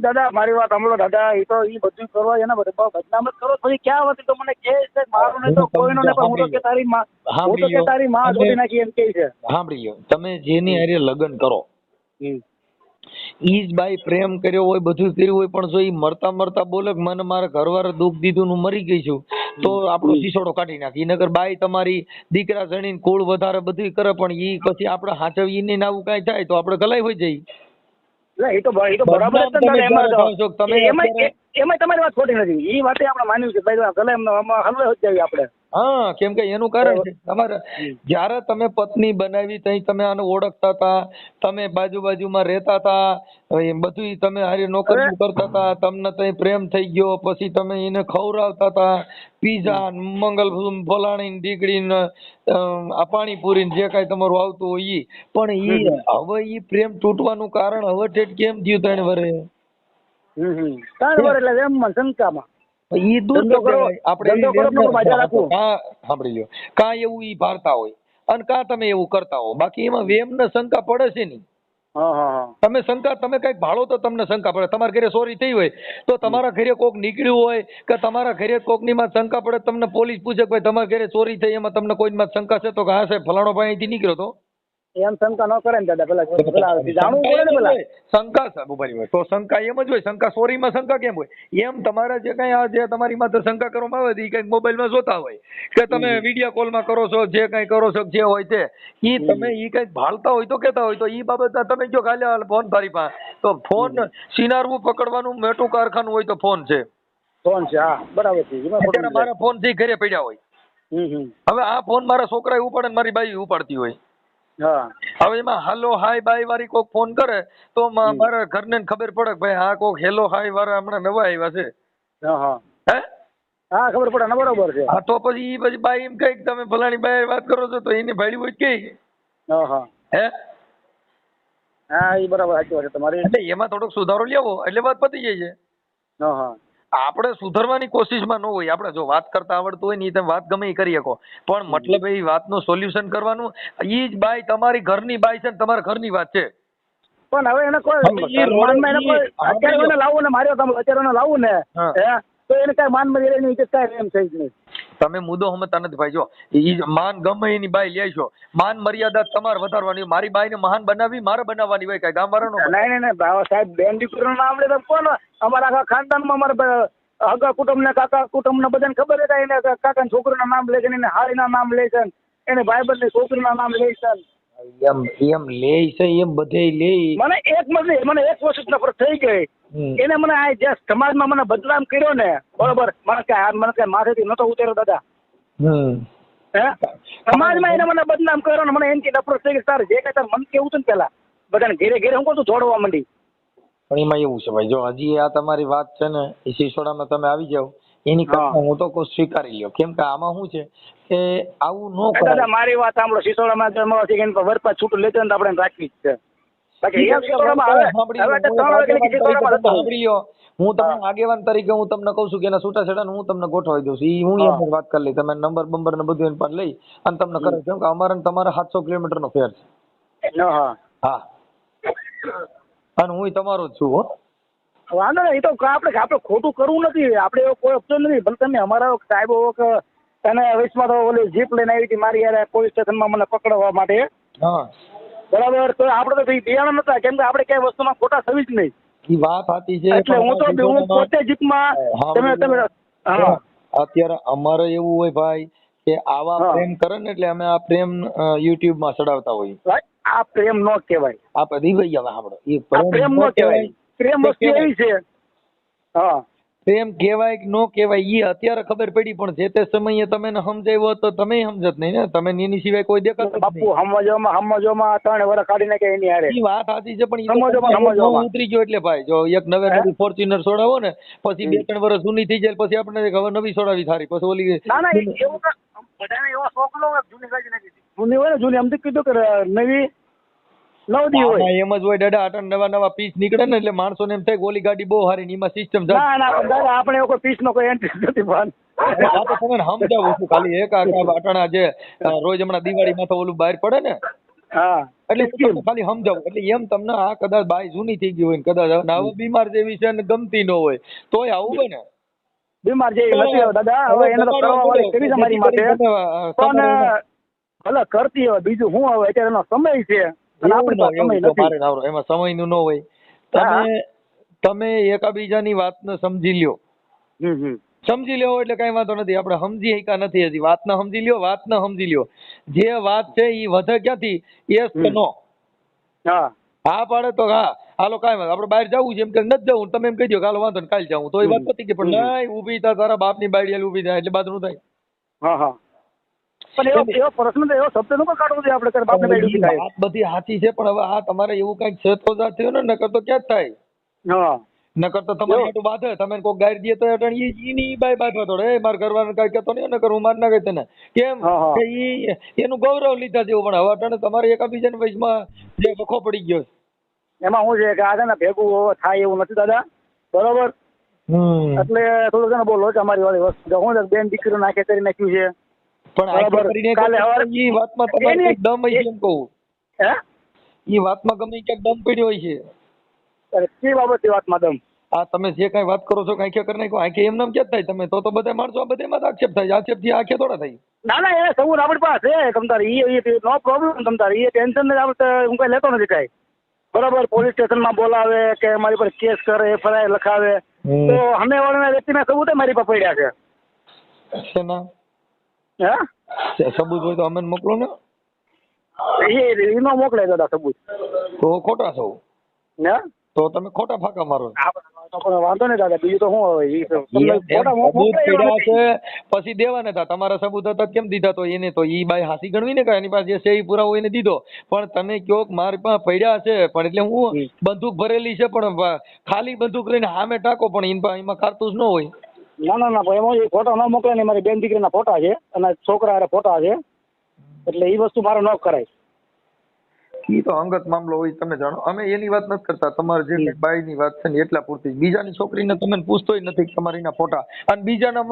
દાદા મારી વાત સાંભળો દાદા, એ બધું કરવા એને બદનામ જ કરો. પછી ક્યાં હતી તો મને કહે છે મારું નહીં તો કોઈનો નહીં, પણ હું તો કે તારી માં જોડી નાખી એમ કહે છે. સાંભળી લો, તમે જેની હારે લગ્ન કરો ઈ જ બાઈ પ્રેમ કર્યો હોય બધું કર્યું હોય, પણ જો ઈ મરતા મરતા બોલે કે મને મારા ઘરવાળા દુઃખ દીધું હું મરી ગઈ છું, તો આપણો શીશોડો કાઢી નાખી. નગર બાઈ તમારી દીકરા જણીને કુળ વધારે બધું કરે, પણ ઈ પછી આપણે હાચવી ને આવું કાંઈ થાય તો આપણે ગલાઈ હોય જઈએ. એ તો બરાબર જ છે. એમાં તમારી વાત ખોટી નથી. એ વાતે આપણે માન્યું છે ભાઈ ગલે હલવે જ જઈએ આપણે. હા, કેમ કે એનું કારણ છે તમારે જયારે તમે પત્ની બનાવી તઈ તમે આને ઓળખતા હતા, તમે બાજુમાં રહેતા હતા, બધું તમે હારી નોકરી કરતા હતા, તમને તઈ પ્રેમ થઈ ગયો, પછી તમે એને ખવડાવતા હતા પીઝા મંગલ ફલાણી ડીગડી આ પાણીપુરી જે કાંઈ તમારું આવતું હોય ઈ. પણ ઈ હવે ઈ પ્રેમ તૂટવાનું કારણ હવે ઠેઠ કેમ થયું 3 વર્ષે? 3 વર્ષ એટલે એમ શંકામાં ઈ દૂર સાંભળી લ્યો, કા એવું ઈ ભારતા હોય અને કા તમે એવું કરતા હો, બાકી એમાં વેમ ને શંકા પડે છે નહીં. તમે કઈક ભાળો તો તમને શંકા પડે. તમારા ઘરે ચોરી થઈ હોય તો તમારા ઘરે કોક નીકળ્યું હોય કે તમારા ઘરે કોક ની માં શંકા પડે, તમને પોલીસ પૂછે કે તમારા ઘરે ચોરી થઈ એમાં તમને કોઈ માં શંકા છે તો હા સાહેબ ફલાણો ભાઈ અહીંથી નીકળ્યો તો એમ શંકા ન કરે ને દાદા. પેલા જાણવું પડે ને. પેલા શંકા સાહેબ ઉભા હોય તો શંકા એમ જ હોય. શંકા ચોરીમાં શંકા કેમ હોય? એમ તમારા જે કઈ આ જે તમારી માથે શંકા કરવામાં આવે એ કઈક મોબાઈલમાં જોતા હોય કે તમે વિડીયો કોલમાં કરો છો, જે કઈ કરો છો જે હોય તે ઈ તમે ઈ કઈક ભાળતા હોય તો કેતા હોય તો ઈ બાબત તમે જો ખાલી ફોન તારી પાસે તો ફોન સિનારવું પકડવાનું મોટું કારખાનું હોય તો ફોન છે. હા બરાબર છે. અત્યારે મારા ફોન થી ઘરે પડ્યા હોય. હવે આ ફોન મારા છોકરા ઉપાડે ને મારી બાઈ ઉપાડતી હોય. હવે એમાં હાલો હાય બાય વાળી કોક ફોન કરે તો મારા ઘરને ખબર પડે ભાઈ હા કોક હેલો હાય વાળા હમણાં નવા આવ્યા છે. હા ખબર પડે ને. બરોબર છે. હા તો પછી બાઈ એમ કઈ તમે ફલાણી બાઈ વાત કરો છો તો એને ભાડી હોય કઈ હે. હા એ બરાબર સાચી વાત છે તમારી. એટલે એમાં થોડોક સુધારો લેવો એટલે વાત પતી જાય છે. આપણે સુધારવાની કોશિશમાં ન હોય. આપણે જો વાત કરતા આવડતું હોય ને તમે વાત ગમે એ કરી શકો, પણ મતલબ એ વાતનું સોલ્યુશન કરવાનું. ઈ જ બાઈ તમારી ઘરની બાઈ છે ને તમારા ઘરની વાત છે, પણ હવે એને કોઈ અત્યારે લાવું ને માર્યો તમે અત્યારે લાવું ને તો એને કઈ માન મર્યાદાની ઇજ્જત કાંઈ એમ થઈ જ નહીં. તમે મુદ્દો સમજતા નથી ભાઈ. જો ઈ માન ગમે એની બાઈ લે છો, માન મર્યાદા તમારે વધારવાની. મારી બાઈને મહાન બનાવી મારે બનાવવાની હોય કઈ ગામ વાળાનો નહીં સાહેબ. બેન દીકરીનું નામ લે તો કોણ અમારા આખા ખાનદાનમાં અમારા હગા કુટુંબ ને કાકા કુટુંબ ને બધાને ખબર છે એને કાકા છોકરીના નામ લે છે, એને હારીના નામ લે છે, એને ભાઈબંધ ની છોકરીના નામ લે છે. એમ લે છે એમ બધે લે. મને એક વસ્તુ નફરત થઈ ગઈ. એને મને આ જે સમાજમાં મને બદનામ કર્યો ને બરોબર, મને કઈ માથેથી નતો ઉતર્યો દાદા. સમાજમાં એને મને બદનામ કર્યો ને મને એનથી નફરત થઈ ગઈ. તારે જે કઈ તાર મન કેવું હતું ને પેલા બધાને ઘેરે ઘેરે હું કહું જોડવા માંડી. પણ એમાં એવું છે ભાઈ, જો હજી આ તમારી વાત છે ને એ સિસોડામાં તમે આવી જાવ એની કરતા હું તો કોઈ સ્વીકારી લ્યો. કેમ કે આમાં શું છે કે આવું ન કરે. દાદા મારી વાત સાંભળો. સિસોડામાં વરપાદ છૂટું લેતો ને આપણે રાખવી જ છે. હું તમને આગેવાન તરીકે હું તમને કઉ છું કે એના છૂટાછેડા હું તમને ગોઠવાઈ દઉં છું. હું એમ વાત કરી લઈ, તમે નંબર બંબર ને બધું એની પાસે લઈ અને તમને કરે. કેમ કે અમારે તમારે 700 કિલોમીટર નો ફેર છે. હા અને હું તમારો જ છું. હો વાંધો નહીં. એ તો આપણે ખોટું કરવું નથી. આપણે એવો કોઈ ઓપ્શન નથી. ભલે તમે અમારા સાહેબ તને વયસમાં તો ઓલી જીપ લઈને આવી હતી મારી યાર પોલીસ સ્ટેશનમાં મને પકડવા માટે. બરાબર, તો આપણે તો બિયાણા નતા, કેમ કે આપણે કઈ વસ્તુમાં ખોટા થવી જ નહીં. ઈ વાત સાચી છે, એટલે હું પોતે જીપમાં તમે હા અત્યારે અમારે એવું હોય ભાઈ કે આવા પ્રેમ કરે ને એટલે અમે આ પ્રેમ યુટ્યુબ માં ચડાવતા હોઈએ. આ પ્રેમ નો કહેવાય, આ બધી ભાઈ હવે આપણો આ પ્રેમ નો કહેવાય. પ્રેમ વસ્તુ એવી છે, હા પ્રેમ કહેવાય કે નો કહેવાય ઈ અત્યારે ખબર પડી, પણ જે તે સમયે તમે સમજાવ્યો તો તમે સમજત નહીં ને, તમે એની સિવાય કોઈ દેખાતું બાપુ સમજવામાં 3 વર્ષ કાઢી નાખે એની હારે. ઈ વાત સાચી છે, પણ સમજવામાં ઉતરી ગયો એટલે ભાઈ જો એક નવી ફોર્ચ્યુનર છોડાવો ને પછી 2-3 વર્ષ જૂની થઈ જાય પછી આપણે હવે નવી છોડાવી સારી, પછી ઓલી ના એવું બધાને એવો શોખ નો હોય જૂની ગાડી નાખી જૂની હોય ને જૂની એમ તો કીધું કે નવી નવદી હોય એમ જ હોય દાદા. આટલા નવા પીસ નીકળે ને એટલે માણસો ને એમ થાય ઓલી ગાડી બહુ સારી ને એમાં સિસ્ટમ ના દાદા આપણે એવો કોઈ પીસ નો કોઈ એન્ટ્રી નથી ભાન. આ તો તમે સમજાવું છું ખાલી એક અટાણા જે રોજ હમણાં દિવાળીમાં તો ઓલું બહાર પડે ને હા એટલે ખાલી સમજાવું એટલે એમ તમને આ કદાચ બાઈ જૂની થઈ ગઈ હોય ને કદાચ હવે બીમાર જેવી છે ને ગમતી ન હોય તોય આવું બને. બીમાર જેવી નથી દાદા, હવે એને તો કરવા વાળી કેવી તમારી માટે પણ ભલે કરતી હોય બીજું શું હવે અત્યારે એનો સમય છે એમાં સમય નું ન હોય. તમે એકાબીજાની વાતને સમજી લ્યો, સમજી લ્યો એટલે કઈ વાંધો નથી, આપણે સમજી શક્યા નથી હજી, વાતને સમજી લ્યો, વાતને સમજી લ્યો. જે વાત છે એ વધે ક્યાંથી યસ કે નો. હા પાડે તો હા હાલો કાંઈ વાંધો આપણે બહાર જવું છે એમ કે નથી જવું, તમે એમ કહી દો કે હાલો વાંધો ને કાલે જવું, તો એ વાત પતી ગઈ. પણ નહીં ઊભી થાય તારા બાપની બાયડી ઊભી થાય એટલે બાદ નું થાય. હા પણ એવો પ્રશ્ન તો એવો શબ્દ નો કાઢવો જોઈએ આપણે બાપની બાયડી ઊભી થાય. વાત બધી સાચી છે પણ હવે આ તમારે એવું કઈક છે તો થયો ને, નકર તો ક્યાં જ થાય. હા નકર તો તમારી હાટું બાધે, તમે કોઈ ગાડી દે તો ઈની બાય બાધવા થોડે મારા ઘરવાળાને કઈ કહેતો નહીં નકર હું માર ના કહી તને કેમ કે ઈ એનું ગૌરવ લીધા જેવું. પણ હવે અટાણે તમારે એકાબીજાના વચમાં જે વખો પડી ગયો એમાં શું છે કે આ છે ને ભેગું થાય એવું નથી દાદા, બરોબર. એટલે થોડું છે ને બહુ લોચ અમારી વાળી વસ્તુ હું બેન દીકરીઓ નાખે કરી નાખ્યું છે. પણ કાલે ઈ વાતમાં તમારે દમ હોય એમ કહું, ઈ વાતમાં ગમે ક્યાંક દમ પડ્યો હોય છે. કઈ બાબત વાતમાં દમ? આ તમે જે કઈ વાત કરો છો કઈ કરી નાખો આંખે એમ નામ ક્યાં થાય તમે તો બધા માણસો બધામાં આક્ષેપ થાય, આક્ષેપ થી આંખે થોડા થાય. ના એ સબૂત આપણી પાસે છે તમતારે, નો પ્રોબ્લેમ તમતારે, એ ટેન્શન નથી આપણે, હું કઈ લેતો નથી કઈ, બરાબર. પોલીસ સ્ટેશનમાં બોલાવે કે મારી પર કેસ કરે, FIR લખાવે તો અમે વાળાના વ્યક્તિના સબૂત મારી પાસે પડ્યા છે. હે સબૂત હોય તો અમે મોકલો ને. એ નો મોકલે દાદા સબૂત, તો ખોટા છો ને તો તમે ખોટા ફાંકા મારો. વાંધો નહીં દાદા, બીજું તો શું હવે પછી દેવા નતા તમારા સબૂત હતા કેમ દીધા, તો એને તો ઈ બાઈ હાસી ગણવી ને કે એની પાસે જે છે એ પુરાવો એને દીધો. પણ તમે કયો મારી પાસે પડ્યા છે પણ એટલે હું બંદૂક ભરેલી છે પણ ખાલી બંદૂક લઈને સામે ટાકો પણ એમાં કારતૂસ ન હોય. ના એમાં ફોટા ન મોકલે ને, મારી બેન દીકરીના ફોટા છે અને છોકરા ફોટા છે, એટલે એ વસ્તુ મારે ન કરાય. ઈ તો અંગત મામલો હોય તમે જાણો, અમે એની વાત નથી કરતા. તમારે જે બાઈ ની વાત છે ને એટલા પૂરતી, બીજાની છોકરીને તમે પૂછતોય નથી તમારી ના ફોટા અને બીજાના